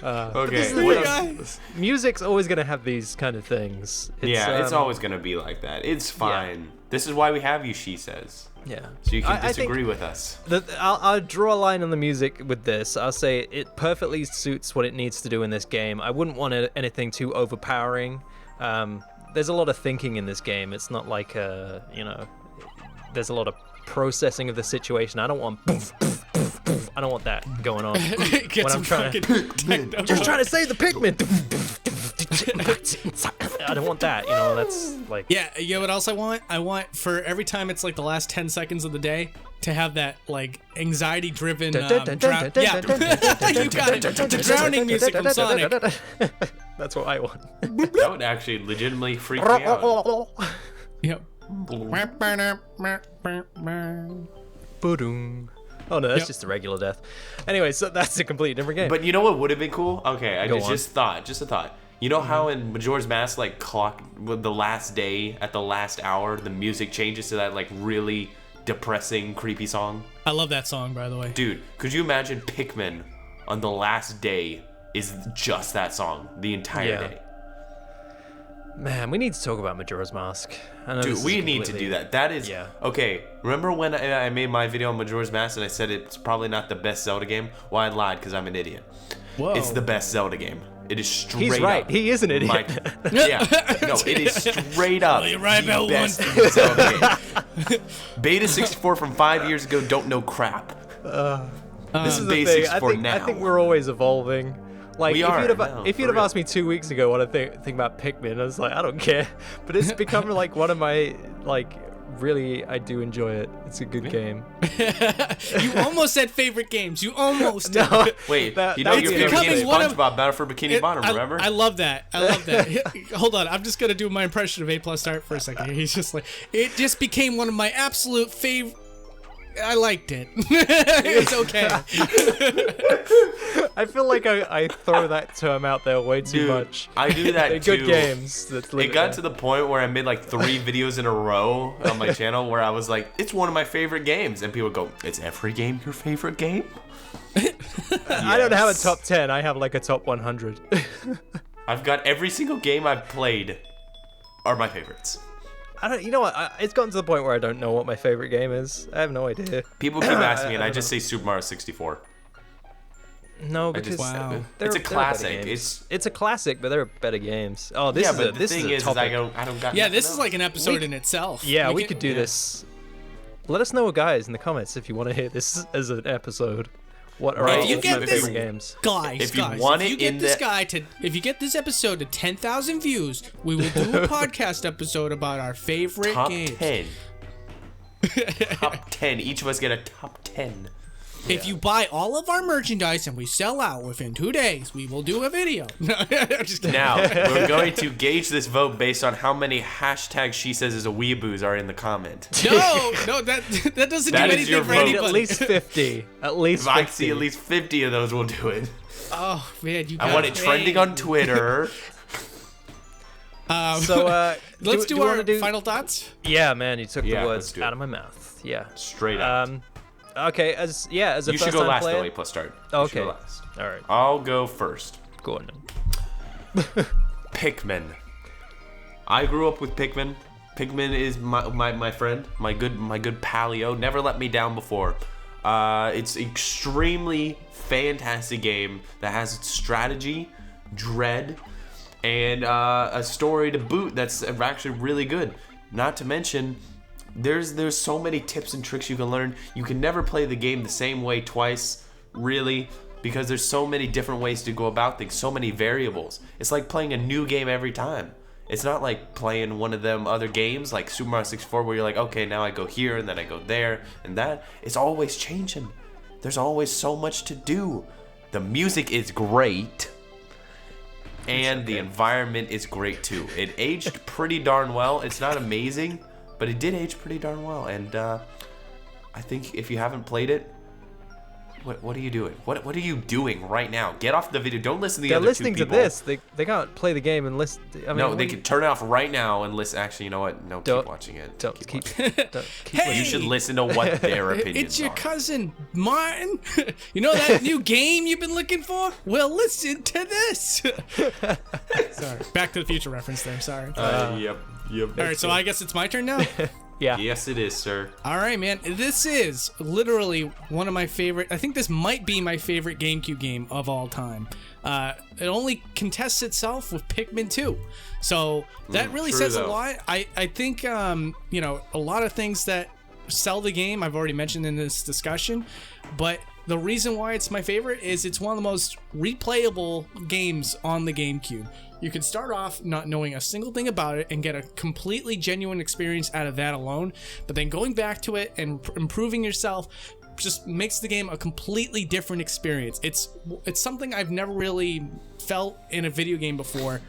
Speaker 3: Okay.
Speaker 2: the
Speaker 3: what
Speaker 2: guy.
Speaker 3: else?
Speaker 1: Music's always gonna have these kind of things.
Speaker 3: It's always going to be like that. It's fine. This is why we have you, She Says.
Speaker 1: Yeah.
Speaker 3: So you can
Speaker 1: I think
Speaker 3: disagree with us.
Speaker 1: I'll draw a line on the music with this. I'll say it perfectly suits what it needs to do in this game. I wouldn't want anything too overpowering. There's a lot of thinking in this game. It's not like there's a lot of processing of the situation. I don't want I don't want that going on.
Speaker 2: Get
Speaker 1: When
Speaker 2: some
Speaker 1: I'm trying to-
Speaker 2: fucking techno.
Speaker 1: Just trying to save the Pikmin. I don't want that. That's like.
Speaker 2: Yeah, you know what else I want? I want for every time it's like the last 10 seconds of the day to have that like anxiety driven
Speaker 1: Dun, dun, dun, dun, dun,
Speaker 2: yeah.
Speaker 1: dun, dun, dun, dun,
Speaker 2: You got it. The drowning music from Sonic.
Speaker 1: That's what I want.
Speaker 3: That would actually legitimately freak me out.
Speaker 2: Yep.
Speaker 1: Boom. Oh no, that's
Speaker 2: Yep.
Speaker 1: just a regular death. Anyway, so that's a completely different game.
Speaker 3: But you know what would have been cool? Okay, I
Speaker 1: Go on.
Speaker 3: just a thought. You know how in Majora's Mask, like clock with the last day at the last hour, the music changes to that like really depressing, creepy song?
Speaker 2: I love that song, by the way.
Speaker 3: Dude, could you imagine Pikmin on the last day is just that song the entire day.
Speaker 1: Man, we need to talk about Majora's Mask. I know
Speaker 3: Dude,
Speaker 1: this is
Speaker 3: we need to do that. That is okay. Remember when I made my video on Majora's Mask and I said it's probably not the best Zelda game? Well, I lied because I'm an idiot.
Speaker 2: Whoa.
Speaker 3: It's the best Zelda game. It is straight
Speaker 1: He's right.
Speaker 3: up.
Speaker 1: He is an idiot.
Speaker 3: No, it is straight up.
Speaker 2: Well, you're right
Speaker 3: the
Speaker 2: about
Speaker 3: best
Speaker 2: one
Speaker 3: Zelda game. Beta 64 from 5 years ago don't know crap. This is Beta 64 now.
Speaker 1: I think we're always evolving. Like,
Speaker 3: We
Speaker 1: if
Speaker 3: are,
Speaker 1: you'd
Speaker 3: no,
Speaker 1: have, if
Speaker 3: for
Speaker 1: you'd have
Speaker 3: real.
Speaker 1: asked me 2 weeks ago what I think about Pikmin, I was like, I don't care. But it's become like one of my, like, really, I do enjoy it. It's a good game.
Speaker 2: You almost said favorite games. You almost did.
Speaker 1: No,
Speaker 3: Wait,
Speaker 1: that-
Speaker 3: you
Speaker 1: that
Speaker 3: know
Speaker 1: would
Speaker 3: your
Speaker 1: be
Speaker 3: favorite
Speaker 2: becoming
Speaker 3: game is
Speaker 2: one of-
Speaker 3: SpongeBob Battle for Bikini Bottom, remember?
Speaker 2: I love that. I love that. Hold on. I'm just going to do my impression of A+start for a second. He's just like, it just became one of my absolute favorite. I liked it. It's okay.
Speaker 1: I feel like I throw that term out there way too
Speaker 3: Dude,
Speaker 1: much.
Speaker 3: I do that
Speaker 1: They're
Speaker 3: too.
Speaker 1: good games.
Speaker 3: It got to the point where I made like 3 videos in a row on my channel where I was like, it's one of my favorite games. And people go, is every game your favorite game?
Speaker 1: I don't have a top 10. I have like a top 100.
Speaker 3: I've got every single game I've played are my favorites.
Speaker 1: I don't. You know what? It's gotten to the point where I don't know what my favorite game is. I have no idea.
Speaker 3: People keep asking me, and
Speaker 1: I
Speaker 3: I
Speaker 1: don't
Speaker 3: just say Super Mario 64.
Speaker 1: No,
Speaker 3: I
Speaker 1: because
Speaker 3: just,
Speaker 2: Wow.
Speaker 1: they're
Speaker 3: it's a
Speaker 1: better
Speaker 3: classic.
Speaker 1: games. It's a classic, but there are better games. Oh, this
Speaker 3: Yeah,
Speaker 1: is
Speaker 3: but
Speaker 1: a,
Speaker 3: the
Speaker 1: this
Speaker 3: thing
Speaker 1: is a topic.
Speaker 3: I don't got
Speaker 2: Yeah,
Speaker 3: nothing
Speaker 2: this is
Speaker 3: else.
Speaker 2: like an episode in itself.
Speaker 1: Yeah, we could do
Speaker 2: yeah.
Speaker 1: this. Let us know, guys, in the comments if you want to hear this as an episode. What are
Speaker 3: Right,
Speaker 1: all
Speaker 3: if you
Speaker 1: of
Speaker 3: get
Speaker 1: my
Speaker 3: this-
Speaker 1: favorite games?
Speaker 2: Guys,
Speaker 3: If you
Speaker 2: guys,
Speaker 3: want
Speaker 2: if
Speaker 3: it
Speaker 2: you get
Speaker 3: in
Speaker 2: this
Speaker 3: the-
Speaker 2: guy to, if you get this episode to 10,000 views, we will do a podcast episode about our favorite
Speaker 3: Top
Speaker 2: games.
Speaker 3: 10. Top 10. Each of us get a top 10.
Speaker 2: If you buy all of our merchandise and we sell out within 2 days, we will do a video. No, I'm just kidding.
Speaker 3: Now, we're going to gauge this vote based on how many hashtags she says is a weeaboos are in the comment.
Speaker 2: No, that doesn't
Speaker 3: That
Speaker 2: do
Speaker 3: is your
Speaker 2: anything for
Speaker 3: vote.
Speaker 2: anybody.
Speaker 1: At least 50. At least
Speaker 3: If
Speaker 1: 50.
Speaker 3: I see at least 50 of those, we'll do it.
Speaker 2: Oh man, you.
Speaker 3: I want it trending on Twitter.
Speaker 1: So,
Speaker 2: Let's do
Speaker 1: you
Speaker 2: our
Speaker 1: wanna do-
Speaker 2: final thoughts.
Speaker 1: Yeah, man, you took
Speaker 3: Yeah,
Speaker 1: the
Speaker 3: let's
Speaker 1: words
Speaker 3: do it.
Speaker 1: out of my mouth. Yeah.
Speaker 3: Straight up.
Speaker 1: Okay, as a
Speaker 3: You should
Speaker 1: first
Speaker 3: go
Speaker 1: time
Speaker 3: last,
Speaker 1: player.
Speaker 3: though, A+start. You should
Speaker 1: Okay.
Speaker 3: go last.
Speaker 1: All right,
Speaker 3: I'll go first.
Speaker 1: go on then.
Speaker 3: Pikmin. I grew up with Pikmin. Pikmin is my friend, my good paleo. Never let me down before. It's extremely fantastic game that has strategy, dread, and a story to boot that's actually really good. Not to mention, there's so many tips and tricks you can learn. You can never play the game the same way twice, really, because there's so many different ways to go about things, so many variables. It's like playing a new game every time. It's not like playing one of them other games like Super Mario 64 where you're like, okay, now I go here and then I go there and that. It's always changing. There's always so much to do. The music is great. And the environment is great too. It aged pretty darn well. It's not amazing, but it did age pretty darn well. And I think if you haven't played it, what are you doing? What are you doing right now? Get off the video. Don't listen to the
Speaker 1: They're
Speaker 3: other
Speaker 1: listening
Speaker 3: two
Speaker 1: to
Speaker 3: people.
Speaker 1: this. They can't play the game and listen. I mean,
Speaker 3: No, they can turn it off right now and listen. Actually, you know what? No,
Speaker 1: Don't-
Speaker 3: keep watching it.
Speaker 1: Don't
Speaker 3: Keep
Speaker 1: keep.
Speaker 3: watching it.
Speaker 1: Don't keep
Speaker 2: Hey!
Speaker 3: You should listen to what their opinions
Speaker 2: It's your
Speaker 3: are.
Speaker 2: cousin, Martin. You know that new game you've been looking for? Well, listen to this. Sorry. Back to the Future reference there. Sorry.
Speaker 3: Yep.
Speaker 2: All right, so I guess it's my turn now.
Speaker 1: Yeah.
Speaker 3: Yes, it is, sir.
Speaker 2: All right, man. This is literally one of my favorite. I think this might be my favorite GameCube game of all time. It only contests itself with Pikmin 2. So that really
Speaker 3: true,
Speaker 2: says a
Speaker 3: though.
Speaker 2: lot. I think, you know, a lot of things that sell the game I've already mentioned in this discussion. But the reason why it's my favorite is it's one of the most replayable games on the GameCube. You can start off not knowing a single thing about it and get a completely genuine experience out of that alone, but then going back to it and improving yourself just makes the game a completely different experience. It's something I've never really felt in a video game before.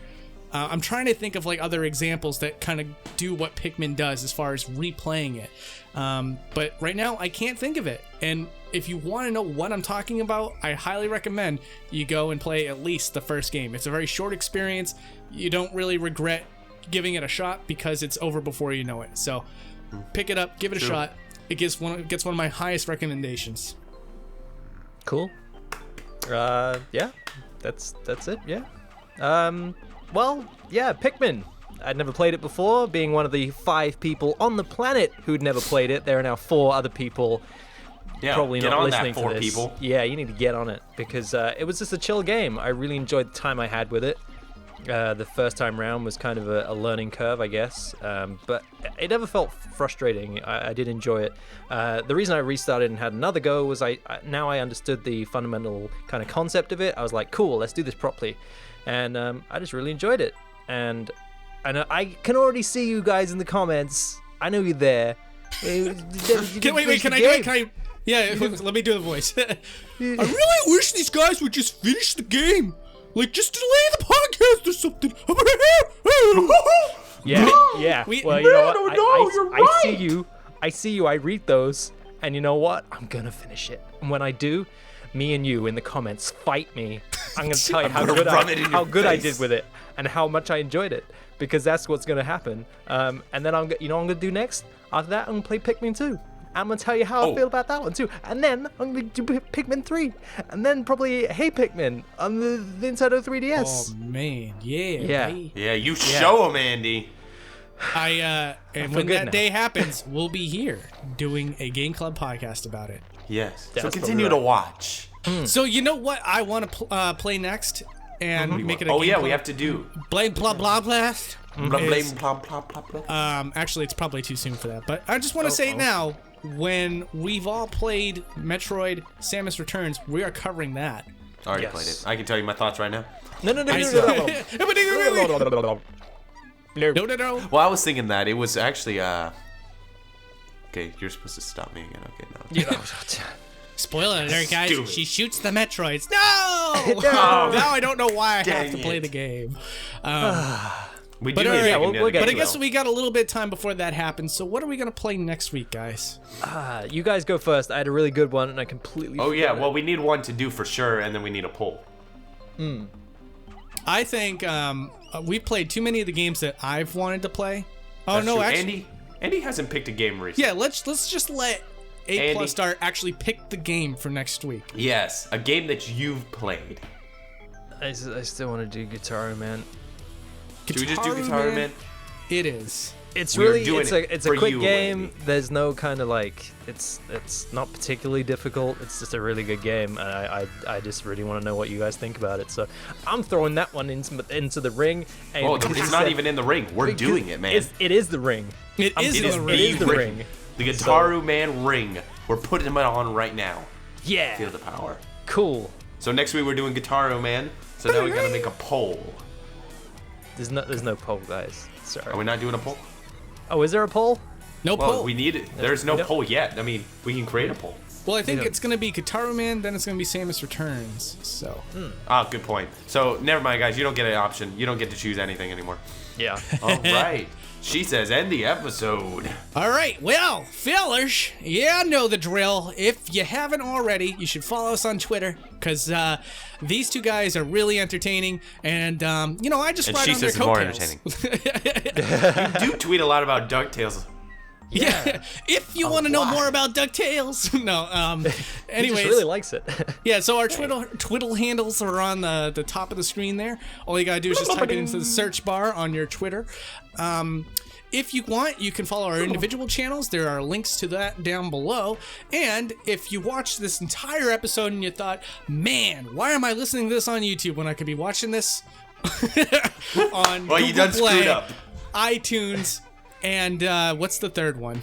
Speaker 2: I'm trying to think of like other examples that kind of do what Pikmin does as far as replaying it. But right now I can't think of it. And if you want to know what I'm talking about, I highly recommend you go and play at least the first game. It's a very short experience. You don't really regret giving it a shot because it's over before you know it. So pick it up, give it a shot. It gets one of my highest recommendations.
Speaker 1: Cool. Yeah. that's it. Yeah. Well, yeah, Pikmin. I'd never played it before. Being one of the 5 people on the planet who'd never played it, there are now 4 other people.
Speaker 3: Yeah,
Speaker 1: Probably
Speaker 3: get
Speaker 1: not
Speaker 3: on
Speaker 1: listening
Speaker 3: that, 4
Speaker 1: to this.
Speaker 3: people.
Speaker 1: Yeah, you need to get on it because it was just a chill game. I really enjoyed the time I had with it. The first time round was kind of a learning curve, I guess, but it never felt frustrating. I did enjoy it. The reason I restarted and had another go was now I understood the fundamental kind of concept of it. I was like, cool, let's do this properly, and I just really enjoyed it. And I can already see you guys in the comments. I know you're there.
Speaker 2: Wait, can I do it? Can I? Yeah, let me do the voice. I really wish these guys would just finish the game. Like, just delay the podcast or something.
Speaker 1: Yeah. Well, you know what? I see you. I read those, and you know what? I'm gonna finish it. And when I do, me and you in the comments fight me. I'm gonna tell you how good I did with it and how much I enjoyed it, because that's what's gonna happen. And then I'm gonna do next. After that, I'm gonna play Pikmin 2. I'm gonna tell you how I feel about that one too, and then I'm gonna do Pikmin 3, and then probably Hey Pikmin on the Nintendo 3DS.
Speaker 2: Oh man, yeah.
Speaker 3: Yeah, you show them, Andy.
Speaker 2: And when that day happens, we'll be here doing a Game Club podcast about it.
Speaker 3: Yes.
Speaker 1: That's
Speaker 3: So continue to watch.
Speaker 2: So you know what I want to play next and make it a
Speaker 3: Oh
Speaker 2: Game
Speaker 3: yeah,
Speaker 2: Club?
Speaker 3: we have to do.
Speaker 2: Blame blah blah blast.
Speaker 3: Blah, blame, blah, blah, blah, blah.
Speaker 2: Actually, it's probably too soon for that, but I just want to say it now. When we've all played Metroid Samus Returns, we are covering that.
Speaker 3: I already played it. I can tell you my thoughts right now.
Speaker 1: No.
Speaker 2: No.
Speaker 3: Well, I was thinking that it was actually Okay, you're supposed to stop me again. Okay, no.
Speaker 2: Spoiler alert, guys.
Speaker 3: Stupid.
Speaker 2: She shoots the Metroids. No! Now I don't know why I have to play the game.
Speaker 3: We
Speaker 2: But
Speaker 3: do
Speaker 2: all
Speaker 3: need
Speaker 2: right,
Speaker 3: to
Speaker 2: but I guess we got a little bit of time before that happens. So what are we going to play next week, guys?
Speaker 1: You guys go first. I had a really good one, and I completely.
Speaker 3: Oh yeah,
Speaker 1: forgot
Speaker 3: well
Speaker 1: it.
Speaker 3: we need one to do for sure, and then we need a poll.
Speaker 2: I think we've played too many of the games that I've wanted to play. Oh
Speaker 3: That's
Speaker 2: no,
Speaker 3: true.
Speaker 2: actually,
Speaker 3: Andy hasn't picked a game recently.
Speaker 2: yeah. Let's just let A+start actually pick the game for next week.
Speaker 3: Yes, a game that you've played.
Speaker 1: I still want to do Guitar Man.
Speaker 3: Should we just do Guitar Man?
Speaker 2: It is.
Speaker 1: It's
Speaker 3: We are
Speaker 1: really
Speaker 3: doing
Speaker 1: it's
Speaker 3: it
Speaker 1: a
Speaker 3: for
Speaker 1: quick
Speaker 3: you,
Speaker 1: game.
Speaker 3: Andy.
Speaker 1: There's no kind of like it's not particularly difficult. It's just a really good game, and I just really want to know what you guys think about it. So I'm throwing that one into the ring. And
Speaker 3: Oh,
Speaker 1: because
Speaker 3: it's
Speaker 1: you
Speaker 3: not
Speaker 1: said-
Speaker 3: even in the ring. We're
Speaker 1: because
Speaker 3: doing it, man.
Speaker 1: It is the ring.
Speaker 2: It is
Speaker 3: It is
Speaker 2: the
Speaker 1: It
Speaker 2: ring.
Speaker 1: is the ring.
Speaker 3: The Guitaru Man ring. We're putting it on right now.
Speaker 1: Yeah.
Speaker 3: Feel the power.
Speaker 1: Cool.
Speaker 3: So next week we're doing Guitaru Man. So now we gotta make a poll.
Speaker 1: There's no poll, guys. Sorry.
Speaker 3: Are we not doing a poll?
Speaker 1: Oh, is there a poll?
Speaker 2: No
Speaker 3: Well,
Speaker 2: poll.
Speaker 3: we need it. There's no
Speaker 1: we don't-
Speaker 3: poll yet. I mean, we can create a poll.
Speaker 2: Well, I think it's going to be Guitar Man, then it's going to be Samus Returns. So,
Speaker 3: Ah, good point. So never mind, guys. You don't get an option. You don't get to choose anything anymore.
Speaker 1: Yeah.
Speaker 3: All right. She says, end the episode.
Speaker 2: all right. Well, fellas, yeah, I know the drill. If you haven't already, you should follow us on Twitter because these two guys are really entertaining, and I just
Speaker 3: And
Speaker 2: ride
Speaker 3: she
Speaker 2: on their
Speaker 3: says it's more
Speaker 2: coattails.
Speaker 3: You do tweet a lot about DuckTales.
Speaker 2: Yeah. If you want to know more about DuckTales, no.
Speaker 1: He just
Speaker 2: Anyways,
Speaker 1: really likes it.
Speaker 2: yeah. So our Twiddle handles are on the top of the screen there. All you gotta do is just type it into the search bar on your Twitter. If you want, you can follow our individual channels. There are links to that down below. And if you watched this entire episode and you thought, man, why am I listening to this on YouTube when I could be watching this on
Speaker 3: Well,
Speaker 2: Google
Speaker 3: you done
Speaker 2: Play,
Speaker 3: screwed up.
Speaker 2: iTunes, and what's the third one?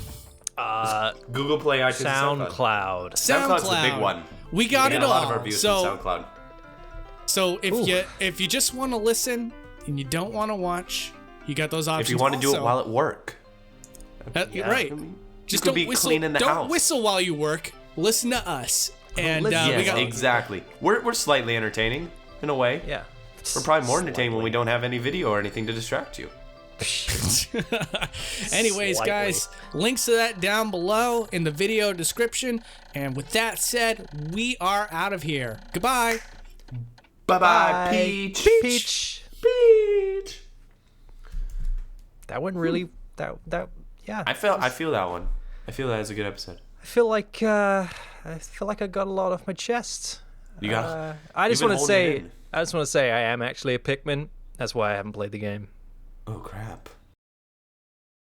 Speaker 3: Google Play, iTunes, and
Speaker 1: SoundCloud.
Speaker 3: SoundCloud's the big one.
Speaker 2: We got
Speaker 3: We
Speaker 2: it
Speaker 3: get a
Speaker 2: all.
Speaker 3: lot of our views
Speaker 2: so,
Speaker 3: from SoundCloud.
Speaker 2: so if you just want to listen and you don't want to watch, you got those options.
Speaker 3: If you want to do it
Speaker 2: also.
Speaker 3: while at work.
Speaker 2: Right.
Speaker 3: I mean,
Speaker 2: Just
Speaker 3: could
Speaker 2: don't
Speaker 3: be
Speaker 2: whistle.
Speaker 3: cleaning the
Speaker 2: don't
Speaker 3: house.
Speaker 2: whistle while you work. Listen to us. And
Speaker 1: listen.
Speaker 2: we
Speaker 3: Yes,
Speaker 2: got
Speaker 3: exactly. We're slightly entertaining, in a way.
Speaker 1: Yeah.
Speaker 3: We're probably more entertaining when we don't have any video or anything to distract you.
Speaker 2: Anyways,
Speaker 1: Slightly.
Speaker 2: guys, links to that down below in the video description. And with that said, we are out of here. Goodbye.
Speaker 3: Bye-bye, Peach.
Speaker 1: Peach.
Speaker 3: Peach.
Speaker 1: That one really. That yeah.
Speaker 3: I feel that one. I feel that is a good episode.
Speaker 1: I feel like I got a lot off my chest.
Speaker 3: You got.
Speaker 1: I just
Speaker 3: You've been
Speaker 1: want to
Speaker 3: holding
Speaker 1: say
Speaker 3: it in.
Speaker 1: I just want to say I am actually a Pikmin. That's why I haven't played the game.
Speaker 3: Oh crap.